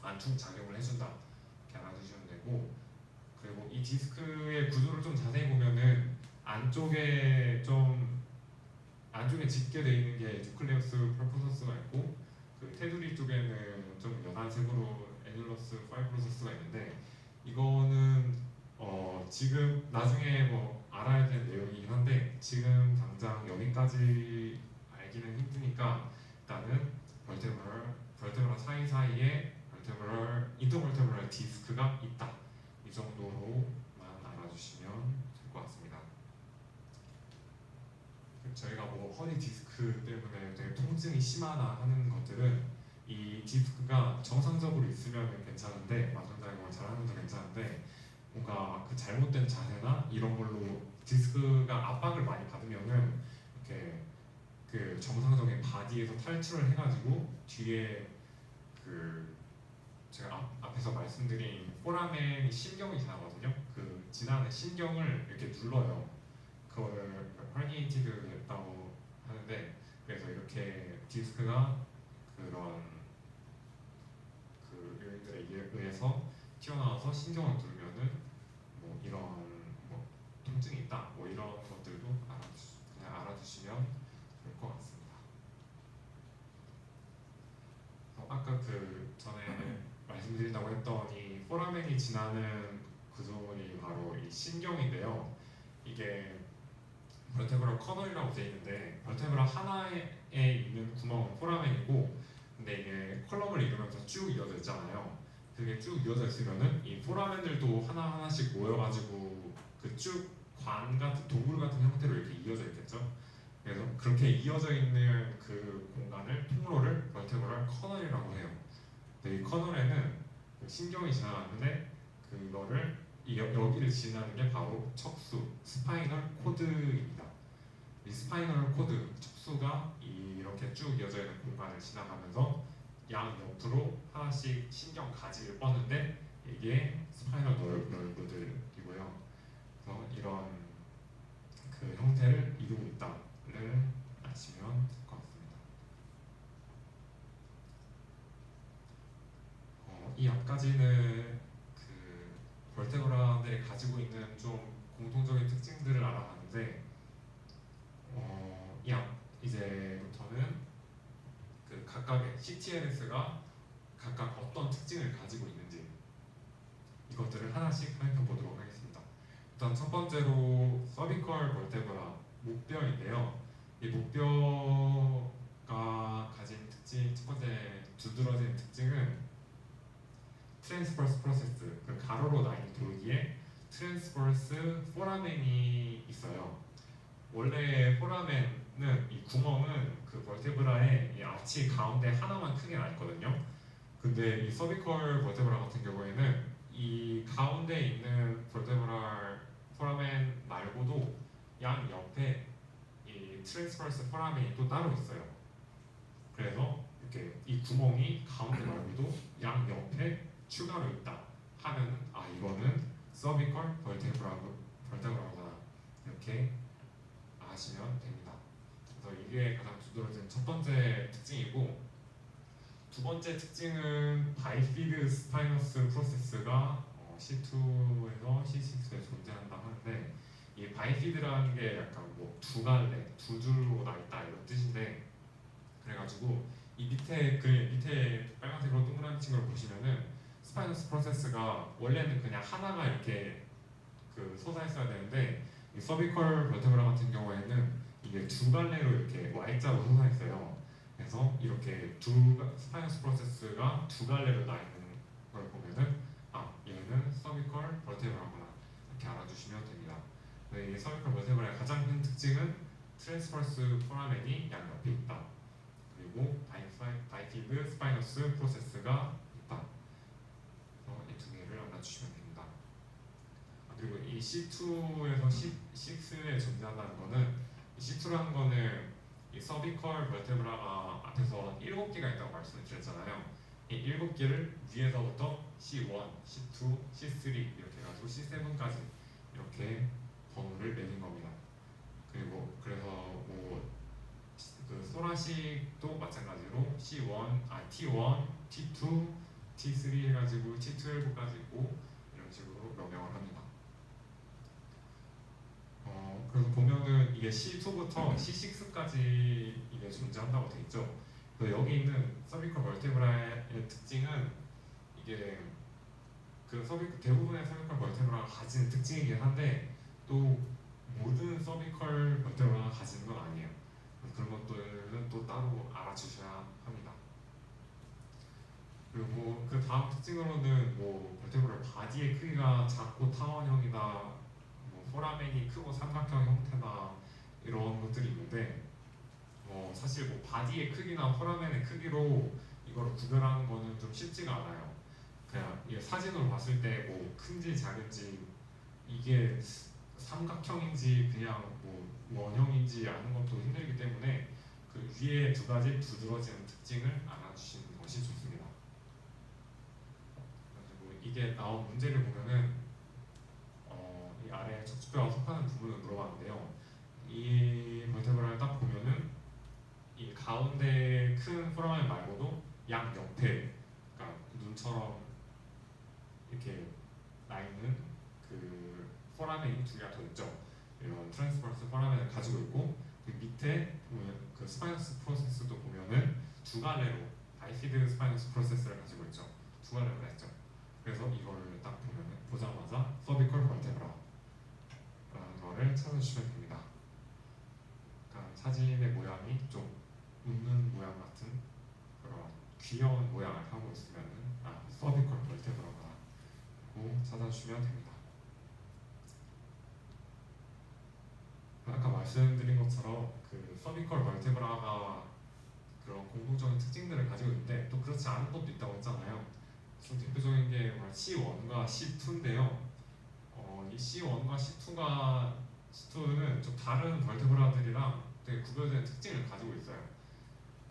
완충 작용을 해준다. 이렇게 알아두시면 되고 그리고 이 디스크의 구조를 좀 자세히 보면은 안쪽에 짙게 돼 있는 게 뉴클레우스 프로포서스가 있고 그 테두리 쪽에는 좀 연한색으로 애듈러스 파이브로서스가 있는데 이거는 지금 나중에 뭐 알아야 될 내용이긴 한데 지금 당장 여기까지 알기는 힘드니까 일단은 벌테브럴 사이사이에 인터벌테브럴 디스크가 있다. 이 정도로만 알아주시면 될 것 같습니다. 저희가 뭐 허리 디스크 때문에 되게 통증이 심하다 하는 것들은 이 디스크가 정상적으로 있으면 괜찮은데 마존작용을 잘하면서 괜찮은데 뭔가 그 잘못된 자세나 이런 걸로 디스크가 압박을 많이 받으면은 이렇게 그 정상적인 바디에서 탈출을 해가지고 뒤에 그 제가 앞에서 말씀드린 포라멘 신경이 지나거든요. 그 지나는 신경을 이렇게 눌러요. 그거를 herniated 했다고 하는데 그래서 이렇게 디스크가 그런 그 요인들에 의해서 튀어나와서 신경을 누르면은 뭐 이런 뭐 통증이 있다 뭐 이런 것들도 그냥 알아두시면 될 것 같습니다. 아까 그 전에 말씀드린다고 했던 이 포라멘이 지나는 구조물이 바로 이 신경인데요. 이게 벌테브라 커널이라고 되어 있는데 벌테브라 하나에 있는 구멍은 포라멘이고 근데 이게 컬럼을 이루면서 쭉 이어져 있잖아요. 그게 쭉 이어져 있으면은 이 포라멘들도 하나하나씩 모여가지고 그 쭉 관 같은 동굴 같은 형태로 이렇게 이어져 있겠죠. 그래서 그렇게 이어져 있는 그 공간을 통로를 벌테브럴 커널이라고 해요. 이 커널에는 신경이 지나가는데 그거를 여기를 지나는 게 바로 척수, 스파이널 코드입니다. 이 스파이널 코드, 척수가 이렇게 쭉 이어져 있는 공간을 지나가면서 양 옆으로 하나씩 신경 가지를 뻗는데 이게 스파이널 너브들이고요. 그래서 이런 그 형태를 이루고 있다를 아시면 될 것 같습니다. 이 앞까지는 그 벌테브라들이 가지고 있는 좀 공통적인 특징들을 알아봤는데 이 앞 이제부터는 그 각각의 CTLS가 각각 어떤 특징을 가지고 있는지 이것들을 하나씩 살펴보도록 하겠습니다. 일단 첫 번째로 서비컬 벌테브라 목뼈인데요. 이 목뼈가 가진 특징 첫 번째 두드러진 특징은 트랜스버스 프로세스 그 가로로 나 있는 돌기에 트랜스버스 포라멘이 있어요. 원래 포라멘은 이 구멍은 그 벌테브라의 이 아치 가운데 하나만 크게 나 있거든요. 근데 이 서비컬 벌테브라 같은 경우에는 이 가운데 있는 벌테브랄 포라멘 말고도 양 옆에 이 트랜스버스 포라멘이 또 따로 있어요. 그래서 이렇게 이 구멍이 가운데 말고도 양 옆에 추가로 있다 하면 이거는 서비컬 벌테브라거나 이렇게 아시면 됩니다. 그래서 이게 가장 두드러진 첫 번째 특징이고, 두 번째 특징은 바이피드 스파이너스 프로세스가 C2에서 C6에 존재한다 하는데, 이 바이피드라는 게 약간 뭐 두 갈래, 두 줄로 나 있다 이런 뜻인데, 그래가지고 이 밑에 빨간색으로 동그란 친구를 보시면은 스파이너스 프로세스가 원래는 그냥 하나가 이렇게 그 솟아있어야 되는데, 이 서비컬 벌테브라 같은 경우에는 이게 두 갈래로 이렇게 Y자로 솟아있어요. 그래서 이렇게 스파이너스 프로세스가 두 갈래로 나 있는 걸 보면은 얘는 서비컬 벌테브라구나 이렇게 알아주시면 됩니다. 이 서비컬 벌테브라의 가장 큰 특징은 트랜스퍼스 포라멘이 양옆에 있다. 그리고 바이피드 스파이너스 프로세스가 있다. 이 두 개를 알아주시면 됩니다. 그리고 이 C2에서 C6에 존재한다는 거는, 이 C2라는 거는 이 서비컬 벌테브라가 앞에서 7개가 있다고 말씀을 드렸잖아요. 이 7개를 위에서부터 C1, C2, C3 이렇게 해가지고 C7까지 이렇게 번호를 내린 겁니다. 그리고 그래서 그 소라식도 마찬가지로 T1, T2, T3 해가지고 T12까지 있고 이런 식으로 명명을 합니다. 그래서 보면은 이게 C2부터 C6까지 이게 존재한다고 돼 있죠. 그래서 여기 있는 서비컬 벌테브라의 특징은 이게 대부분의 서비컬 벌테브라가 가지는 특징이긴 한데, 또 모든 서비컬 벌테브라가 가지는 건 아니에요. 그런 것들은 또 따로 알아주셔야 합니다. 그리고 그 다음 특징으로는 벌테브라 바디의 크기가 작고 타원형이다, 포라멘이 크고 삼각형 형태다 이런 것들이 있는데, 사실 바디의 크기나 포라멘의 크기로 이거를 구별하는 거는 좀 쉽지가 않아요. 그냥 이게 사진으로 봤을 때 큰지 작은지, 이게 삼각형인지 그냥 원형인지 아는 것도 힘들기 때문에 그 위에 두 가지 두드러지는 특징을 알아주시는 것이 좋습니다. 그리고 이게 나온 문제를 보면은 이 아래 척추뼈와 속하는 부분을 물어봤는데요. 이 벌테브라를 딱 보면은 이 가운데 큰 포라멘 말고도 양 옆에, 그러니까 눈처럼 이렇게 나 있는 그 포라멘이 두 개가 더 있죠. 이런 트랜스버스 포라멘을 가지고 있고, 그 밑에 보면 그 스파이너스 프로세스도 보면은 두 갈래로 바이피드 스파이너스 프로세스를 가지고 있죠. 두 갈래로 했죠. 그래서 이거를 딱 보면은 보자마자 서비컬 벌테브라라는 거를 찾아주시면 됩니다. 그러니까 사진의 모양이 좀 웃는 모양 같은 그런 귀여운 모양을 하고 있으면은 서비컬 벌테브라라고 찾아주시면 됩니다. 아까 말씀드린 것처럼 그 서비컬 벌테브라가 그런 공통적인 특징들을 가지고 있는데, 또 그렇지 않은 것도 있다고 했잖아요. 좀 대표적인 게 C1과 C2인데요. 이 C1과 C2는 좀 다른 벌테브라들이랑 되게 구별되는 특징을 가지고 있어요.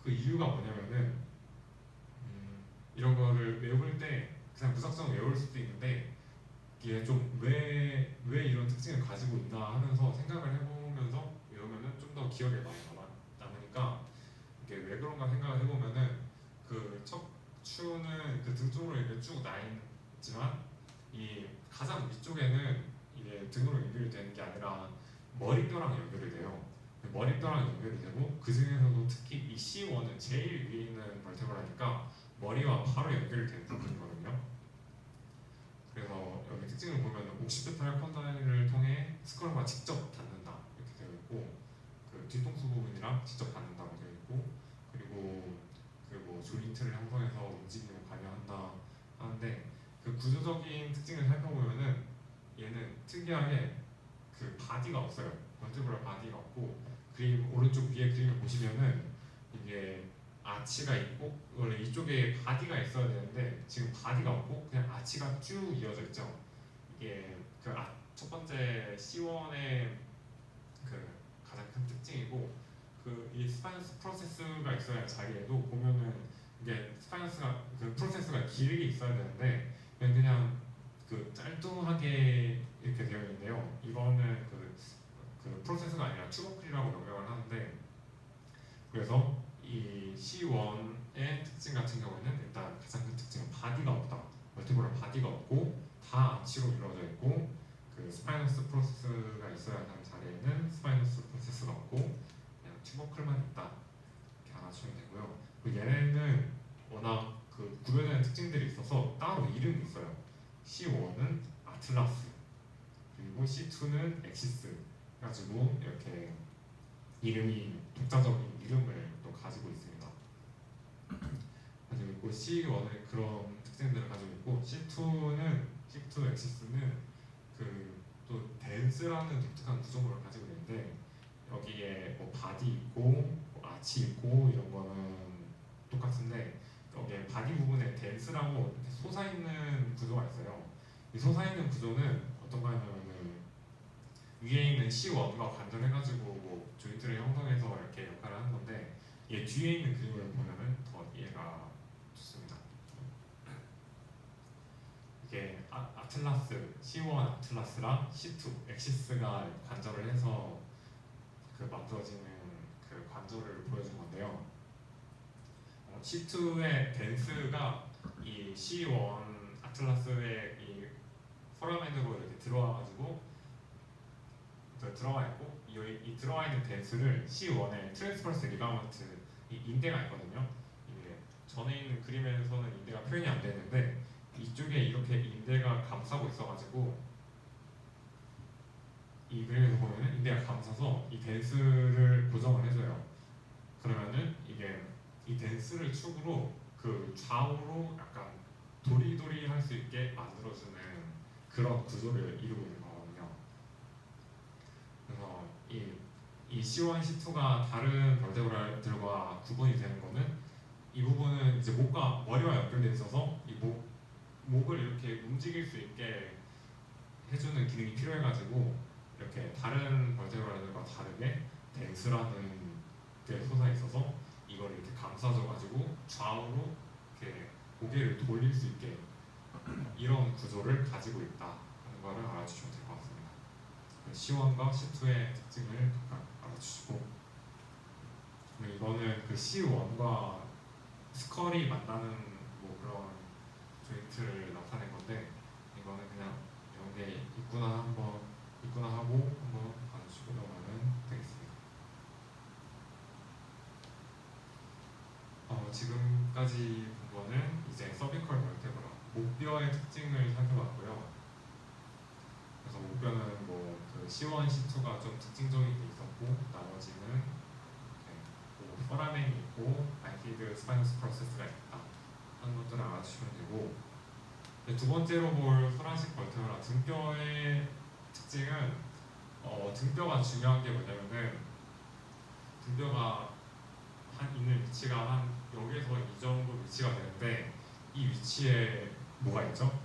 그 이유가 뭐냐면은 이런 거를 외울 때 그냥 무작정 외울 수도 있는데, 이게 좀 왜 이런 특징을 가지고 있나 하면서 생각을 해보면서 외우면은 좀 더 기억에 많이 남으니까, 이게 왜 그런가 생각을 해보면은 그 척추는 그 등 쪽으로 이렇게 쭉 나 있지만, 이 가장 위쪽에는 이게 등으로 연결이 되는 게 아니라 머리뼈랑 연결이 돼요. 머리뼈랑 연결이 되고, 그 중에서도 특히 이 C1은 제일 위에 있는 벌테브라니까 머리와 바로 연결이 되는 부분이거든요. 그래서 여기 특징을 보면 옥시피탈 컨다이를 통해 스컬과 직접 닿는다 이렇게 되어 있고, 그 뒤통수 부분이랑 직접 닿는다고 되어 있고, 그리고 그 조인트를 형성해서 움직임을 관여한다 하는데, 그 구조적인 특징을 살펴보면은 얘는 특이하게 그 바디가 없어요. 벌테브라 바디가 없고, 오른쪽 위에 그림을 보시면은 이게 아치가 있고, 원래 이쪽에 바디가 있어야 되는데 지금 바디가 없고 그냥 아치가 쭉 이어져 있죠. 이게 첫 번째 C1의 그 가장 큰 특징이고, 이 스파이너스 프로세스가 있어야 자리에도 보면은 이게 그 프로세스가 길게 있어야 되는데 그냥 그 짤뚱하게 그냥 튜버클이라고 명명을 하는데, 그래서 이 C1의 특징 같은 경우에는 일단 가장 큰 특징은 바디가 없다. 멀티브럴 바디가 없고 다 아치로 이루어져 있고, 그 스파이너스 프로세스가 있어야 하는 자리에는 스파이너스 프로세스가 없고 그냥 튜버클만 있다, 이렇게 알아주시면 되고요. 그리고 얘네는 워낙 그 구별되는 특징들이 있어서 따로 이름이 있어요. C1은 아틀라스, 그리고 C2는 엑시스 가지고 이렇게 이름이 독자적인 이름을 또 가지고 있습니다. 가지고 있고, C1은 그런 특징들을 가지고 있고, C2 엑시스는 그 또 댄스라는 독특한 구조물을 가지고 있는데, 여기에 뭐 바디 있고 뭐 아치 있고 이런 거는 똑같은데, 여기에 바디 부분에 댄스라고 이렇게 솟아있는 구조가 있어요. 이 솟아있는 구조는 어떤 거냐면은 위에 있는 C1과 관절해가지고 뭐 조인트를 형성해서 이렇게 역할을 하는 건데, 얘 뒤에 있는 그림을 보면은 더 이해가 좋습니다. 이게 아틀라스, C1 아틀라스랑 C2 엑시스가 관절을 해서 그 만들어지는 그 관절을 보여준 건데요. C2의 댄스가 이 C1 아틀라스의 이 포라멘으로 이렇게 들어와가지고 들어가 있고, 이 들어와 있는 댄스를 C1의 트랜스퍼스 리가먼트, 이 인대가 있거든요. 이게 전에 있는 그림에서는 인대가 표현이 안 되는데, 이쪽에 이렇게 인대가 감싸고 있어가지고, 이 그림에서 보면은 인대가 감싸서 이 댄스를 고정을 해줘요. 그러면은 이게 이 댄스를 축으로 그 좌우로 약간 도리도리 할 수 있게 만들어주는 그런 구조를 이루고 있는 거거든요. 그래서 이 C1, C2가 다른 벌테브라들과 구분이 되는 거는, 이 부분은 이제 목과 머리와 연결돼 있어서 이 목을 이렇게 움직일 수 있게 해주는 기능이 필요해가지고, 이렇게 다른 벌테브라들과 다르게 댄스라는 게 솟아 있어서 이걸 이렇게 감싸줘가지고 좌우로 이렇게 고개를 돌릴 수 있게 이런 구조를 가지고 있다 하는 거를 알아주시면 될 것 같습니다. C1과 C2의 특징을 각각 알아주시고, 이거는 그 C1과 스컬이 만나는 뭐 그런 조인트를 나타낸 건데, 이거는 그냥 이런 게 있구나 하고 한번 봐주시고 넘어가면 되겠습니다. 지금까지 본 거는 이제 서비컬 벌테브라, 목뼈의 특징을 살펴봤고요. 그래서 목뼈는 뭐그 C1, C2가 좀 특징적인 게 있었고, 나머지는 뭐 포라멘이 있고 아이키드 스파이너스 프로세스가 있다 하는 것들을 알아주시면 되고, 두 번째로 볼 소라식 벌테브라 등뼈의 특징은, 등뼈가 중요한 게 뭐냐면은, 등뼈가 있는 위치가 한 여기에서 이 정도 위치가 되는데, 이 위치에 뭐가 있죠?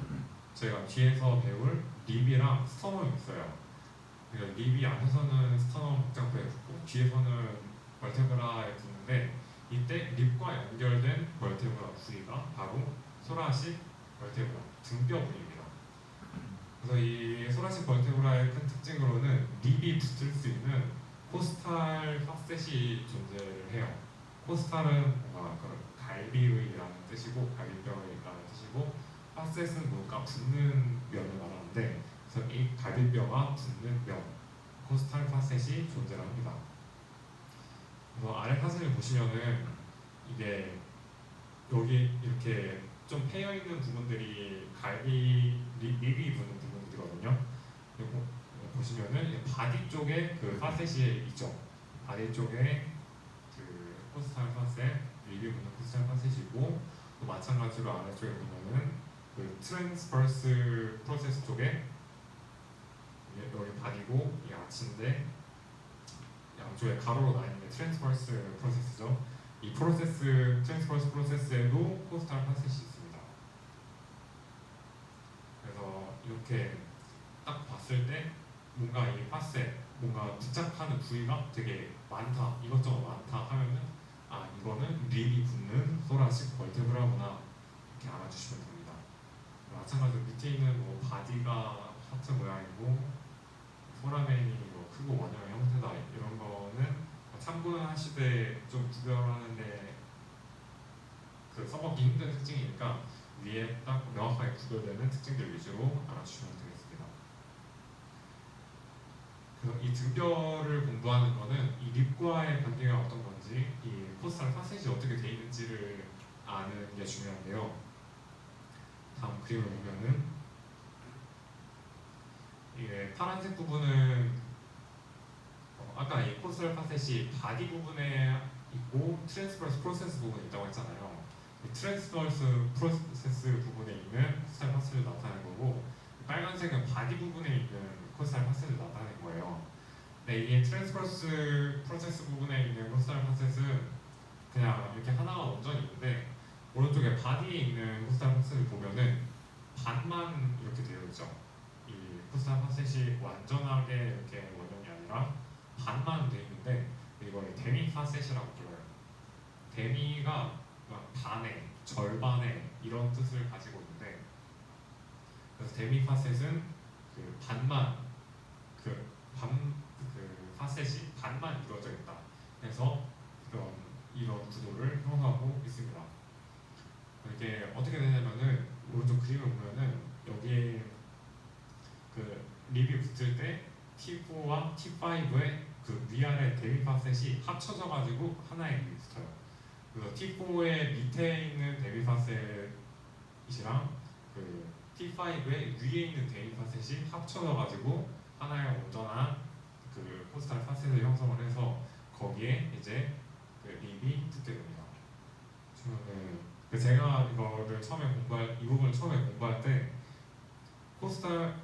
저희가 뒤에서 배울 립이랑 스터넘이 있어요. 그러니까 립이 앞에서는 스터넘 복장부에 붙고 뒤에서는 벌테브라에 붙는데, 이때 립과 연결된 벌테브라 부위가 바로 소라식 벌테브라 등뼈 부위입니다. 그래서 이 소라식 벌테브라의 큰 특징으로는 립이 붙을 수 있는 코스탈 파셋이 존재를 해요. 코스탈은 뭔가 그런 갈비의라는 뜻이고, 갈비뼈의라는 뜻이고, 파셋은 뭔가 붙는 면을 말하는데, 그래서 이 갈비뼈가 붙는 면, 코스탈 파셋이 존재합니다. 그래서 아래 사진을 보시면은 이게 여기 이렇게 좀 패여 있는 부분들이 립이 붙는 부분들이거든요. 그리고 보시면은 바디 쪽에 그 파셋이 있죠. 바디 쪽에 그 코스탈 파셋, 립이 붙는 코스탈 파셋이고, 또 마찬가지로 아래쪽에 보면은 그 트랜스퍼스 프로세스 쪽에 여기 바디고 이 아치인데, 양쪽에 가로로 나 있는 게 트랜스퍼스 프로세스죠. 이 트랜스퍼스 프로세스에도 코스탈 파셋이 있습니다. 그래서 이렇게 딱 봤을 때 뭔가 이 파셋, 뭔가 부착하는 부위가 되게 많다, 이것저것 많다 하면은, 이거는 립이 붙는 소라식 벌테브라구나, 이렇게 알아주시면 됩니다. 마찬가지로 밑에 있는 뭐 바디가 하트 모양이고, 포라멘이 뭐 크고 원형의 형태다 이런 거는 참고하시되 좀 구별하는데 그 써먹기 힘든 특징이니까 위에 딱 명확하게 구별되는 특징들 위주로 알아주시면 되겠습니다. 그래서 이 등뼈를 공부하는 거는 이 립과의 관계가 어떤 건지 이 코스탈 파셋이 어떻게 돼 있는지를 아는 게 중요한데요. 다음 그림을 보면은 이게 파란색 부분은 아까 이 코스탈 파셋이 바디 부분에 있고 트랜스버스 프로세스 부분에 있다고 했잖아요. 이 트랜스버스 프로세스 부분에 있는 코스탈 파셋을 나타낸 거고 빨간색은 바디 부분에 있는 코스탈 파셋을 나타낸 거예요. 네, 이게 트랜스버스 프로세스 부분에 있는 코스탈 파셋은 그냥 이렇게 하나가 원전이 있는데 오른쪽에 바디에 있는 코스탈 파셋을 보면은 반만 이렇게 되어 있죠. 이 코스탈 파셋이 완전하게 이렇게 원형이 아니라 반만 되어 있는데 이걸 데미 파셋이라고 불러요. 데미가 반에, 절반에 이런 뜻을 가지고 있는데 그래서 데미 파셋은 그 반만 그 파셋이 반만 이루어져 있다. 그래서 이런 구도를 형성하고 있습니다. 이게 어떻게 되냐면은 오른쪽 그림을 보면은 여기에 그 립이 붙을 때 T4와 T5의 그 위아래 데미 파셋이 합쳐져 가지고 하나의 립이 붙어요. 그래서 T4의 밑에 있는 데미 파셋이랑 그 T5의 위에 있는 데미 파셋이 합쳐져 가지고 하나의 온전한 그 코스탈 파셋을 형성을 해서 거기에 이제 그 립이 붙게 됩니다. 제가 이거를 이 부분을 처음에 공부할 때 코스탈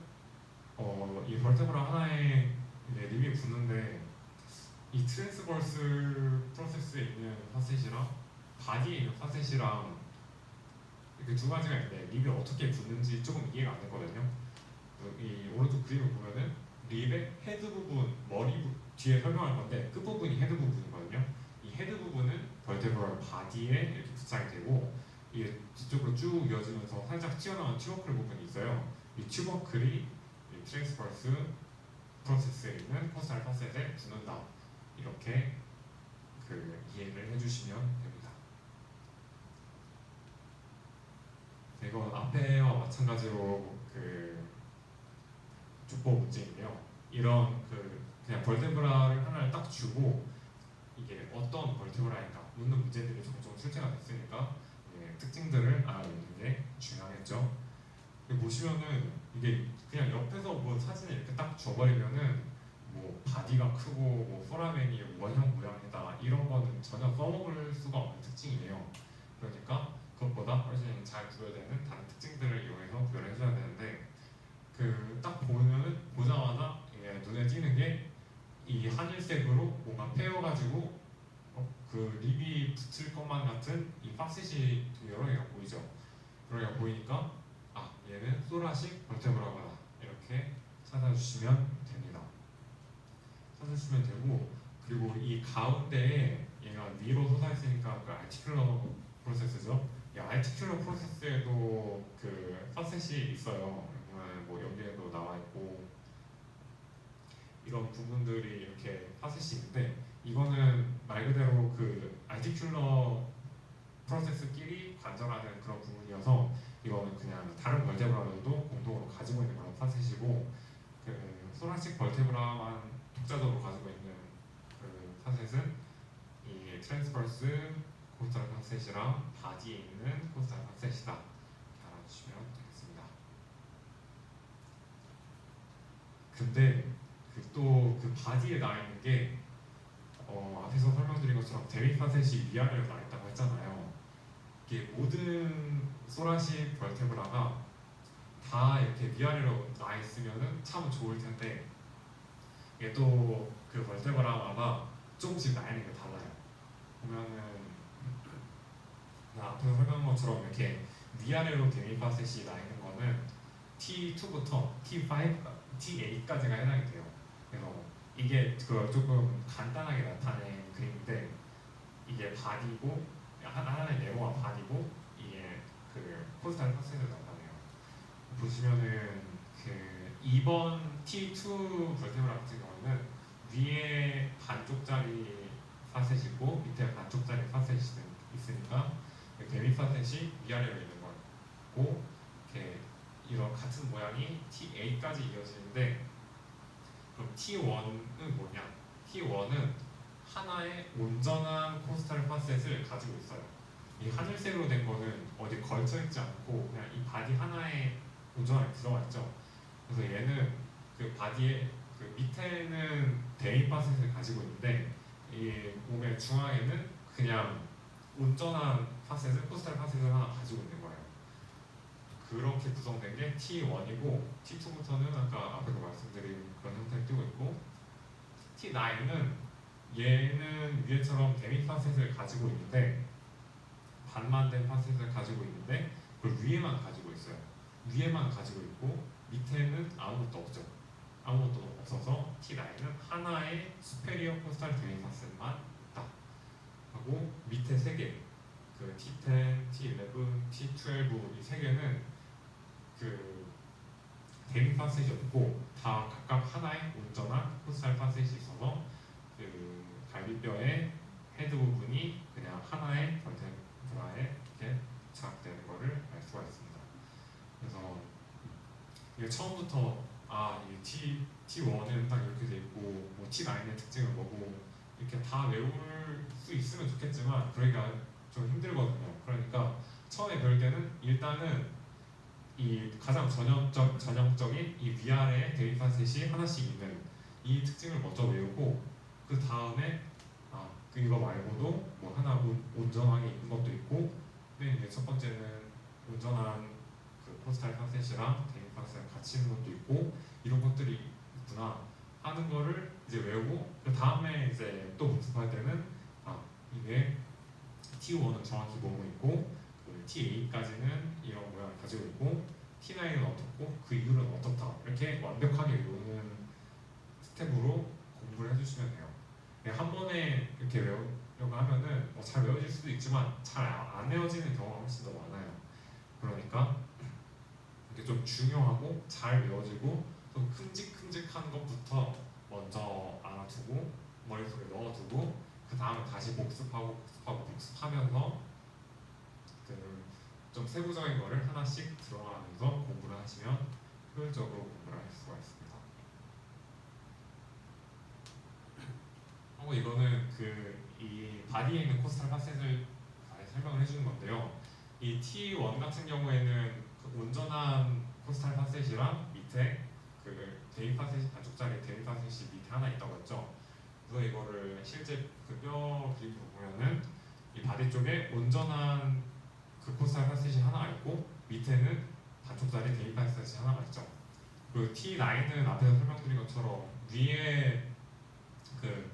이 벌테브라 하나에 이제 립이 붙는데 이 트랜스버스 프로세스에 있는 파셋이랑 바디에 있는 파셋이랑 이렇게 두 가지가 있는데 립이 어떻게 붙는지 조금 이해가 안 됐거든요. 이 오른쪽 그림을 보면은 립의 헤드 부분, 뒤에 설명할 건데 끝 부분이 헤드 부분이거든요. 이 헤드 부분은 벌테브럴 바디에 이렇게 부착이 되고 이게 뒤쪽으로 쭉 이어지면서 살짝 튀어나온 튜버클 부분이 있어요. 이 튜버클이 이 트랜스버스 프로세스에 있는 코스탈 파셋에 붙는다. 이렇게 그 이해를 해주시면 됩니다. 이건 앞에와 마찬가지로 그 족보 문제인데요. 이런 그냥 벌테브라를 하나를 딱 주고 이게 어떤 벌테브라인가 묻는 문제들이 종종 출제가 됐으니까 특징들을 알아내는 게 중요하겠죠. 보시면은 이게 그냥 옆에서 뭐 사진을 이렇게 딱 줘버리면은 뭐 바디가 크고 뭐 포라멘이 원형 모양이다 이런 거는 전혀 써먹을 수가 없는 특징이에요. 그러니까 그것보다 훨씬 잘 구별되는 다른 특징들을 이용해서 구별을 해줘야 되는데 그 딱 보면은 보자마자 눈에 띄는 게 이 하늘색으로 뭔가 패여가지고 그 립이 붙을 것만 같은 이 파셋이 여러 개가 보이죠. 여러 개가 보이니까 얘는 소라식 벌테브라거다 이렇게 찾아주시면 됩니다. 찾아주시면 되고 그리고 이 가운데에 얘가 위로 솟아있으니까 그 알티큘러 프로세스죠. 이 알티큘러 프로세스에도 그 파셋이 있어요. 뭐 여기에도 나와 있고 이런 부분들이 이렇게 파셋이 있는데 이거는 말 그대로 그 알티큘러 프로세스끼리 관절하는 그런 부분이어서 이거는 그냥 다른 벌테브라들도 공동으로 가지고 있는 그런 파셋이고 그 소라식 벌테브라만 독자적으로 가지고 있는 그 파셋은 이 트랜스버스 코스탈 파셋이랑 바디에 있는 코스탈 파셋이다. 이렇게 알아주시면 되겠습니다. 근데 또 그 바디에 나와 있는 게 앞에서 설명드린 것처럼 데미 파셋이 위아래로 나와 있다고 했잖아요. 이게 모든 소라식 벌테브라가 다 이렇게 위아래로 나 있으면은 참 좋을 텐데 이게 또 그 벌테브라마다 조금씩 나 있는 게 달라요. 보면은 앞에서 설명한 것처럼 이렇게 위아래로 데미 파셋이 나 있는 거는 T2부터 T5, T8까지가 해당이 돼요. 그래서 이게 그걸 조금 간단하게 나타낸 그림인데 이게 바디고 하나의 네모가 바디고 이게 그 코스탈 파셋을 나타내요. 보시면은 그 2번 T2 볼테브라 같은 경우는 위에 반쪽짜리 파셋이 있고 밑에 반쪽짜리 파셋이 있으니까 대립 파셋이 위아래로 있는 거고 이렇게 이런 같은 모양이 TA까지 이어지는데 그럼 T1은 뭐냐? T1은 하나의 온전한 코스탈 파셋을 가지고 있어요. 이 하늘색으로 된 거는 어디 걸쳐 있지 않고 그냥 이 바디 하나에 온전하게 들어가 있죠. 그래서 얘는 그 바디의 그 밑에는 대립 파셋을 가지고 있는데 이 몸의 중앙에는 그냥 온전한 파셋을 코스탈 파셋을 하나 가지고 있는 거예요. 그렇게 구성된 게 T1이고 T2부터는 아까 앞에서 말씀드린 그런 형태를 띄고 있고 T9은 얘는 위에처럼 대립 파셋을 가지고 있는데 반만 된 파셋을 가지고 있는데 그걸 위에만 가지고 있어요. 위에만 가지고 있고 밑에는 아무것도 없죠. 아무것도 없어서 T9은 하나의 수페리어 코스탈 대립 파셋만 있다. 하고 밑에 세 개, 그 T10, T11, T12 이 세 개는 그 대립 파셋이 없고 다 각각 하나의 온전한 코스탈 파셋이 있어서 그 갈비뼈의 헤드 부분이 그냥 하나의 벌테브라에 이렇게 장악되는 것을 알 수가 있습니다. 그래서 이게 처음부터 이 T1은 딱 이렇게 돼 있고 뭐 T9의 특징은 뭐고 이렇게 다 외울 수 있으면 좋겠지만 그러기가 좀 힘들거든요. 그러니까 처음에 배울 때는 일단은 이 가장 전형적인 이 위아래에 대립 파셋이 하나씩 있는 이 특징을 먼저 외우고 그 다음에 이거 말고도 뭐 하나 온전하게 있는 것도 있고 근데 이제 첫 번째는 온전한 그 포스탈 파셋이랑 대립 파셋 같이 있는 것도 있고 이런 것들이 있구나 하는 거를 이제 외우고 그 다음에 이제 또 복습할 때는 이게 T1은 정확히 뭐뭐 있고 그 T8까지는 이런 모양을 가지고 있고 T9은 어떻고 그 이유는 어떻다 이렇게 완벽하게 외우는 스텝으로 공부를 해주시면 돼요. 한 번에 이렇게 외우려고 하면은 뭐잘 외워질 수도 있지만 잘 안 외워지는 경우가 훨씬 더 많아요. 그러니까 이게 좀 중요하고 잘 외워지고 좀 큼직큼직한 것부터 먼저 알아두고 머릿속에 넣어두고 그 다음에 다시 복습하면서 그 좀 세부적인 거를 하나씩 들어가면서 공부를 하시면 효율적으로 공부를 할 수가 있습니다. 하고 이거는 이 바디에 있는 코스탈 파셋을 설명을 해주는 건데요. 이 T1 같은 경우에는 그 온전한 코스탈 파셋이랑 밑에 그 대립 파셋이 반쪽짜리 대립 파셋이 밑에 하나 있다고 했죠. 그래서 이거를 실제 그 뼈 그림으로 보면은 이 바디 쪽에 온전한 그 코스탈 파셋이 하나가 있고 밑에는 반쪽짜리 대립 파셋이 하나가 있죠. 그리고 T9은 앞에서 설명드린 것처럼 위에 그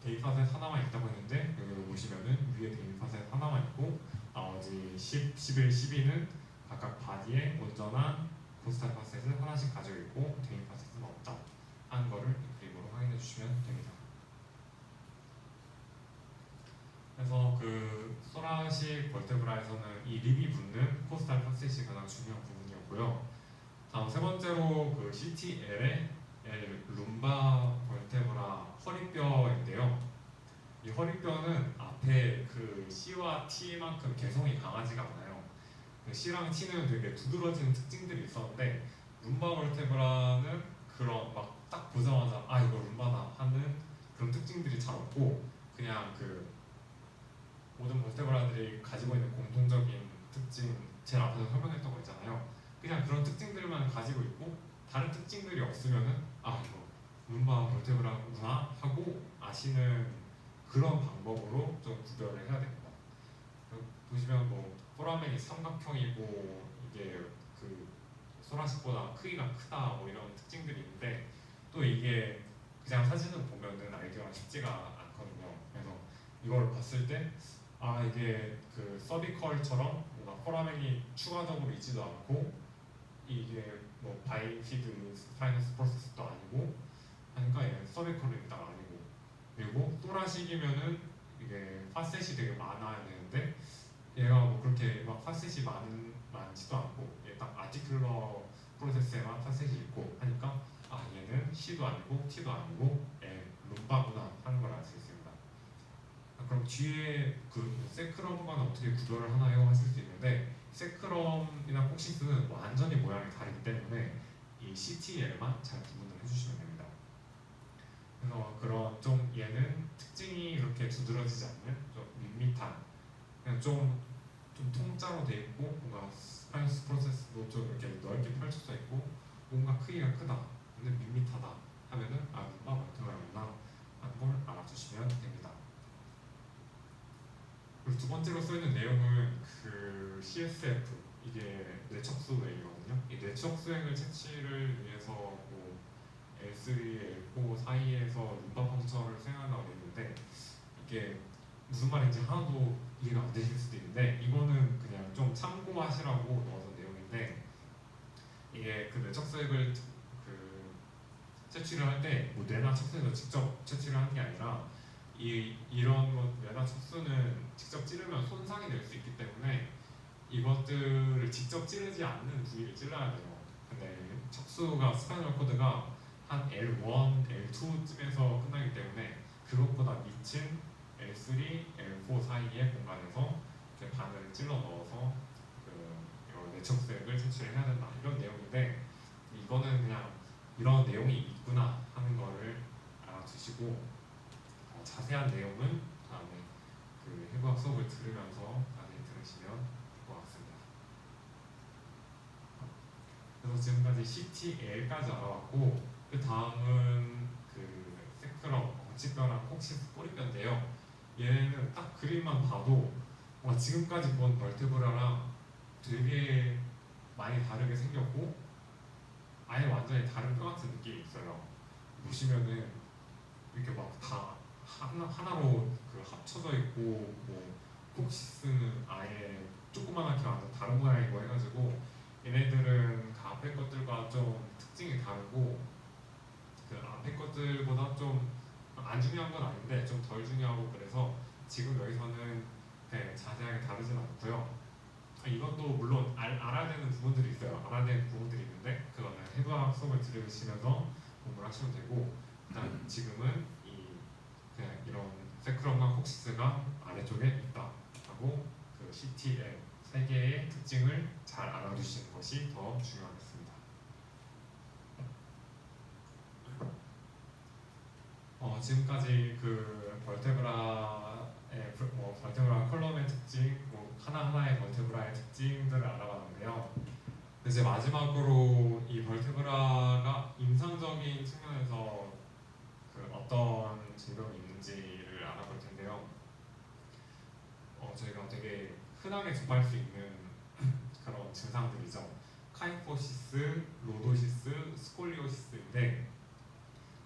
대립 파셋 하나만 있다고 했는데 여기 보시면은 위에 대립 파셋 하나만 있고 나머지 10, 11, 12는 각각 바디에 온전한 코스탈 파셋을 하나씩 가지고 있고 대립 파셋은 없다 하는 거를 이 그림으로 확인해 주시면 됩니다. 그래서 그 소라식 벌테브라에서는 이 립이 붙는 코스탈 파셋이 가장 중요한 부분이었고요. 다음 세 번째로 그 CTL의 룸바 벌테브라 허리뼈인데요. 이 허리뼈는 앞에 그 C와 T만큼 개성이 강하지가 않아요. 그 C랑 T는 되게 두드러지는 특징들이 있었는데 룸바 벌테브라는 그런 막 딱 보자마자 이거 룸바다 하는 그런 특징들이 잘 없고 그냥 그 모든 벌테브라들이 가지고 있는 공통적인 특징 제일 앞에서 설명했던 거 있잖아요. 그냥 그런 특징들만 가지고 있고 다른 특징들이 없으면은 이거 룸바 벌테브라구나 하고 아시는 그런 방법으로 좀 구별을 해야 됩니다. 보시면 뭐 포라멘이 삼각형이고 이게 그 소라식보다 크기가 크다 뭐 이런 특징들이 있는데 또 이게 그냥 사진을 보면은 알기가 쉽지가 않거든요. 그래서 이걸 봤을 때 이게 그 서비컬처럼 뭔가 포라멘이 추가적으로 있지도 않고 이게 뭐 바이피드 스파이너스 프로세스도 아니고 하니까 얘는 서비컬은 딱 아니고 그리고 또라식이면은 이게 파셋이 되게 많아야 되는데 얘가 뭐 그렇게 막 파셋이 많지도 않고 얘 딱 아티큘러 프로세스에만 파셋이 있고 하니까 아 얘는 C도 아니고 T도 아니고 룸바구나 하는 걸 알 수 있습니다. 그럼 뒤에 그 세크럼과는 어떻게 구별을 하나요? 하실 수 있는데 세크럼이나 폭시스는 완전히 모양이 다르기 때문에 이 CTL만 잘 구분을 해주시면 됩니다. 그래서 그런 좀 얘는 특징이 그렇게 두드러지지 않는 좀 밋밋한 그냥 좀 통짜로 돼 있고 뭔가 스파이스 프로세스도 좀 이렇게 넓게 펼쳐져 있고 뭔가 크기가 크다 근데 밋밋하다 하면은 아 뭔가 멀쩡하구나 하는 걸 알아주시면 됩니다. 그리고 두 번째로 쓰이는 내용은 그 CSF 이게 뇌척 수행이거든요. 이 뇌척 수행을 채취를 위해서 뭐 L3, L4 사이에서 룸바 펑처를 수행한다고 되어 있는데 이게 무슨 말인지 하나도 이해가 안 되실 수도 있는데 이거는 그냥 좀 참고하시라고 넣어둔 내용인데 이게 그 뇌척 수액을 그 채취를 할 때 뭐 뇌나 척수에서 직접 채취를 하는 게 아니라 이런 것 뇌나 척수는 직접 찌르면 손상이 될 수 있기 때문에 이것들을 직접 찌르지 않는 부위를 찔러야 돼요. 근데 척수가 스파이널 코드가 한 L1, L2쯤에서 끝나기 때문에 그것보다 미친 L3, L4 사이의 공간에서 이렇게 바늘을 찔러 넣어서 그 내척수액을 채취를 해야 된다 이런 내용인데 이거는 그냥 이런 내용이 있구나 하는 거를 알아두시고 자세한 내용은 다음에 그 해부학 수업을 들으면서 자세히 들으시면 될 것 같습니다. 그래서 지금까지 CTL까지 알아왔고 그 다음은 그 세크럼, 엉치뼈랑 콕시스 꼬리뼈인데요. 얘는 딱 그림만 봐도 지금까지 본 벌테브라랑 되게 많이 다르게 생겼고 아예 완전히 다른 뼈 같은 느낌이 있어요. 보시면은 이렇게 막 다 하나로 그 합쳐져 있고 뭐 콕시스는 아예 조그만하게 완전 다른 모양이고 해가지고 얘네들은 그 앞에 것들과 좀 특징이 다르고 그 앞에 것들보다 좀 안 중요한 건 아닌데 좀 덜 중요하고 그래서 지금 여기서는 자세하게 다루진 않고요. 이것도 물론 알아야 되는 부분들이 있어요. 알아야 되는 부분들이 있는데 그거는 해부학 수업을 들으시면서 공부를 하시면 되고 일단 지금은 그냥 이런 세크럼과 콕시스가 아래쪽에 있다 하고 그 CTL 세 개의 특징을 잘 알아두시는 것이 더 중요하겠습니다. 지금까지 그 벌테브라의 벌테브라 컬럼의 특징, 뭐 하나하나의 벌테브라의 특징들을 알아봤는데요. 이제 마지막으로 이 벌테브라가 임상적인 측면에서 그 어떤 질병이 있는지를 알아볼 텐데요. 저희가 되게 흔하게 접할 수 있는 그런 증상들이죠. 카이포시스, 로도시스, 스콜리오시스인데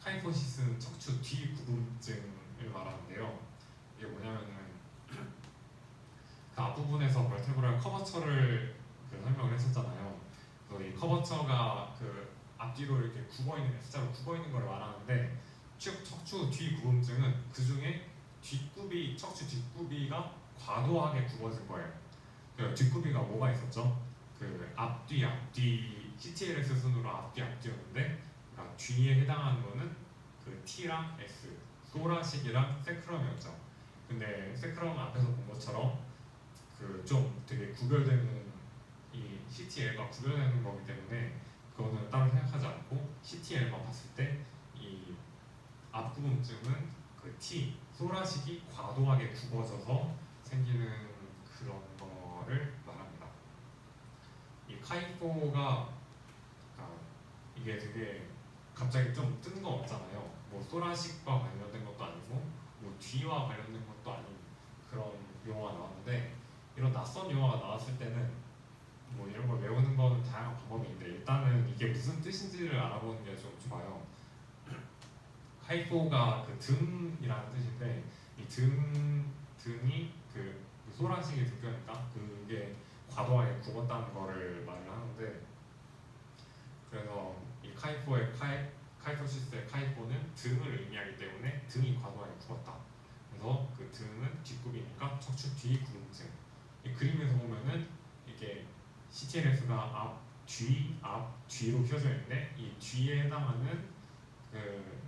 카이포시스는 척추 뒤구름증을 말하는데요. 이게 뭐냐면은 그 앞부분에서 벌테브랄 커버처를 그 설명을 했었잖아요. 그래서 이 커버처가 그 앞뒤로 이렇게 굽어있는 S자로 굽어있는 걸 말하는데 척추 뒤구름증은 그 중에 척추 뒷구비가 과도하게 굽어진 거예요. 그 뒷구비가 뭐가 있었죠? 그 앞뒤 CTLS 순으로 앞뒤였는데 그러니까 뒤에 해당하는 거는 그 T랑 S 소라식이랑 세크럼이었죠. 근데 세크럼 앞에서 본 것처럼 그 좀 되게 구별되는 이 CTL과 구별되는 거기 때문에 그거는 따로 생각하지 않고 CTL만 봤을 때 이 앞구분증은 그 T 소라식이 과도하게 굽어져서 생기는 그런 거를 말합니다. 이 카이포가 이게 되게 갑자기 좀 뜬 거 없잖아요. 뭐 소라식과 관련된 것도 아니고 뭐 뒤와 관련된 것도 아닌 그런 용어가 나왔는데 이런 낯선 용어가 나왔을 때는 뭐 이런 걸 외우는 거는 다양한 방법이 있는데 일단은 이게 무슨 뜻인지를 알아보는 게 좀 좋아요. 카이포가 그 등이라는 뜻인데 이 등이 그 소라식이 등뼈니까 그게 과도하게 굽었다는 거를 말을 하는데 그래서 이 카이포시스의 카이포는 등을 의미하기 때문에 등이 과도하게 굽었다. 그래서 그 등은 뒷굽이니까 척추 뒤 구름증. 이 그림에서 보면은 이게 CTLS가 뒤로 휘어져 있는데 이 뒤에 해당하는 그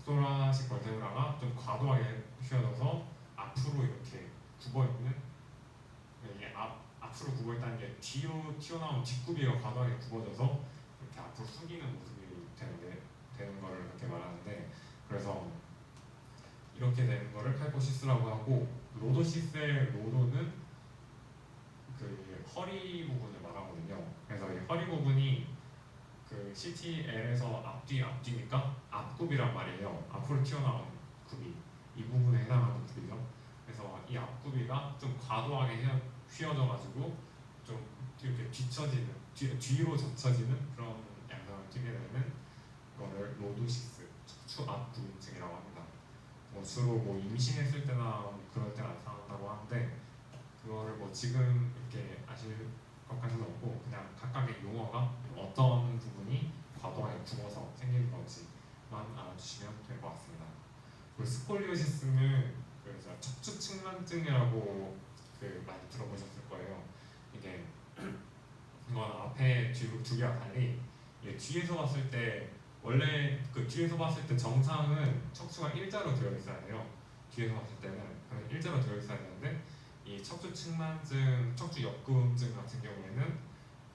소라식 벌테브라가 좀 과도하게 휘어져서 앞으로 이렇게 굽어 있는 이게 앞으로 굽어 있다는 게 뒤로 튀어나온 뒷굽이가 과도하게 굽어져서 이렇게 앞으로 숙이는 모습이 되는 거를 그렇게 말하는데 그래서 이렇게 되는 거를 칼포시스라고 하고 로도시스의 로도는 그 허리 부분을 말하거든요. 그래서 이 허리 부분이 그 CTL에서 앞뒤니까 앞굽이란 말이에요. 앞으로 튀어나온 굽이 이 부분에 해당하는 굽이죠. 그래서 이 앞굽이가 좀 과도하게 휘어져가지고 좀 이렇게 뒤로 젖혀지는 그런 양상을 띠게 되는 거를 로도시스 척추 앞부분증이라고 합니다. 주로 뭐 임신했을 때나 그럴 때 나타난다고 하는데 그거를 뭐 지금 이렇게 아실 것까지는 없고 그냥 각각의 용어가 어떤 부분이 과도하게 굽어서 생기는 건지만 알아주시면 될 것 같습니다. 그리고 스콜리오시스는 그 척추 측만증이라고 그 많이 들어보셨을 거예요. 이게 이건 앞에 뒤로 두 개와 달리 뒤에서 봤을 때 원래 그 뒤에서 봤을 때 정상은 척추가 일자로 되어 있어야 돼요. 뒤에서 봤을 때는 일자로 되어 있어야 되는데 이 척추 측만증, 척추 역구음증 같은 경우에는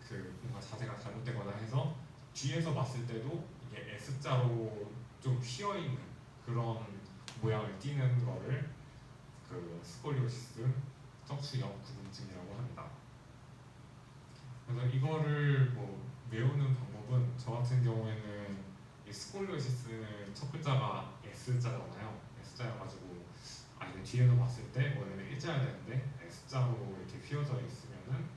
그 뭔가 자세가 잘못되거나 해서 뒤에서 봤을 때도 이게 S자로 좀 휘어 있는 그런 모양을 띠는 거를 그 스콜리오시스, 척추 역구음증이라고 합니다. 그래서 이거를 뭐 외우는 방법은 저 같은 경우에는 이 스콜리오시스는 첫 글자가 S자잖아요. S자여가지고 이게 뒤에서 봤을 때 원래는 일자여야 되는데 S자로 이렇게 휘어져 있으면은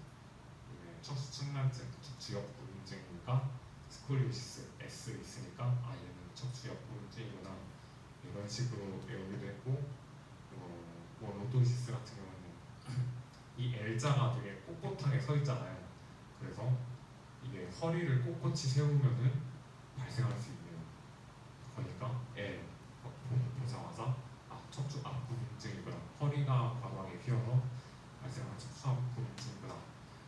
척추 측만증, 척추 역부분증이니까 스콜리오시스 S 있으니까 얘는 척추 역부분증이구나 이런 식으로 외우기도 했고 뭐 로도시스 같은 경우는 이 L자가 되게 꼿꼿하게 서 있잖아요. 그래서 이게 허리를 꼿꼿이 세우면은 발생할 수 있는 거니까 L 보자마자 척추 앞부분증이구나 허리가 과도하게 휘어서 발생한 척추 앞부분증이구나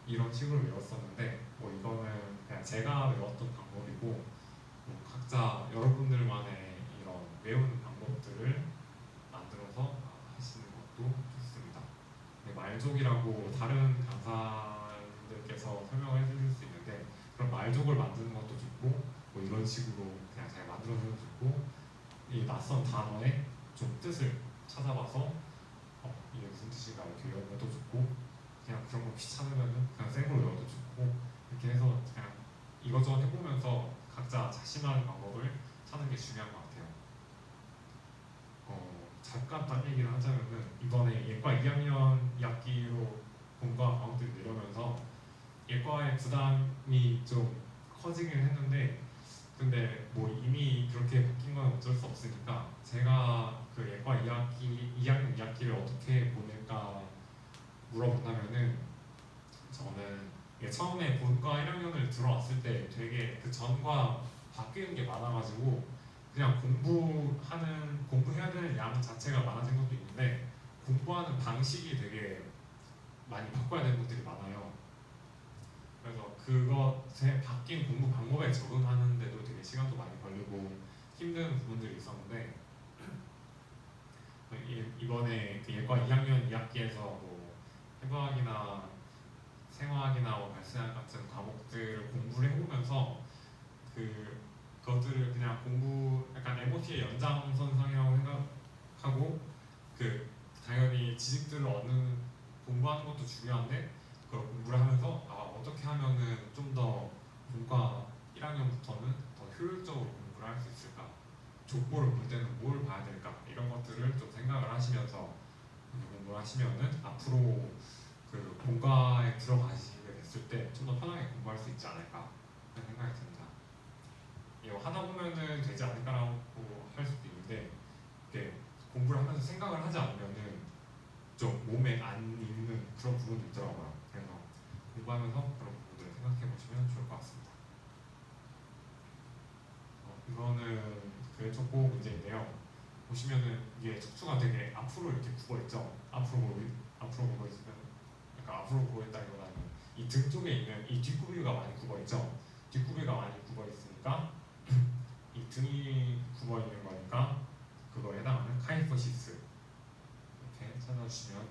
이런 식으로 외웠었는데 뭐 이거는 그냥 제가 외웠던 방법이고 뭐 각자 여러분들만의 이런 외우는 방법들을 만들어서 하시는 것도 좋습니다. 말족이라고 다른 강사님들께서 설명을 해주실 수 있는데 그런 말족을 만드는 것도 좋고 뭐 이런 식으로 그냥 잘 만들어주면 좋고 이 낯선 단어의 좀 뜻을 찾아봐서 이게 무슨 뜻인가 이렇게 외우는 것도 좋고 그냥 그런 거 귀찮으면은 그냥 생으로 외워도 좋고 이렇게 해서 그냥 이것저것 해보면서 각자 자신만의 방법을 찾는 게 중요한 것 같아요. 잠깐 딴 얘기를 하자면은 이번에 예과 2학년 2학기로 본과 과목들이 내려오면서 예과의 부담이 좀 커지긴 했는데 근데 뭐 이미 그렇게 바뀐 건 어쩔 수 없으니까 제가 그 예과 2학년 2학기를 어떻게 보낼까 물어본다면은 저는 처음에 본과 1학년을 들어왔을 때 되게 그 전과 바뀌는 게 많아가지고 그냥 공부해야 되는 양 자체가 많아진 것도 있는데 공부하는 방식이 되게 많이 바꿔야 되는 것들이 많아요. 그래서 그것에 바뀐 공부 방법에 적응하는데도 되게 시간도 많이 걸리고 힘든 부분들이 있었는데 이번에 그 예과 2학년 2학기에서 뭐 해부학이나 생화학이나 뭐 발생학 같은 과목들을 공부를 해보면서 그것들을 그냥 약간 MOT의 연장선상이라고 생각하고 당연히 지식들을 공부하는 것도 중요한데 그걸 공부를 하면서 어떻게 하면은 좀 더 본과 1학년부터는 더 효율적으로 공부를 할 수 있을까 족보를 볼 때는 뭘 봐야 될까 이런 것들을 좀 생각을 하시면서 공부를 하시면은 앞으로 그 본과에 들어가시게 됐을 때 좀 더 편하게 공부할 수 있지 않을까 하는 생각이 듭니다. 이거 하다 보면은 되지 않을까라고 할 수도 있는데 이렇게 공부를 하면서 생각을 하지 않으면은 좀 몸에 안 있는 그런 부분도 있더라고요. 그래서 공부하면서 그런 부분들을 생각해 보시면 좋을 것 같습니다. 이거는 그 족보 문제인데요. 보시면은 이게 척추가 되게 앞으로 이렇게 굽어 있죠. 앞으로 보고 있으면 약간 앞으로 보고 있다기보다는 이 이 등 쪽에 있는 이 뒷구비가 많이 굽어 있죠. 뒷구비가 많이 굽어 있으니까 이 등이 굽어 있는 거니까 그거에 해당하는 카이포시스 이렇게 찾아주시면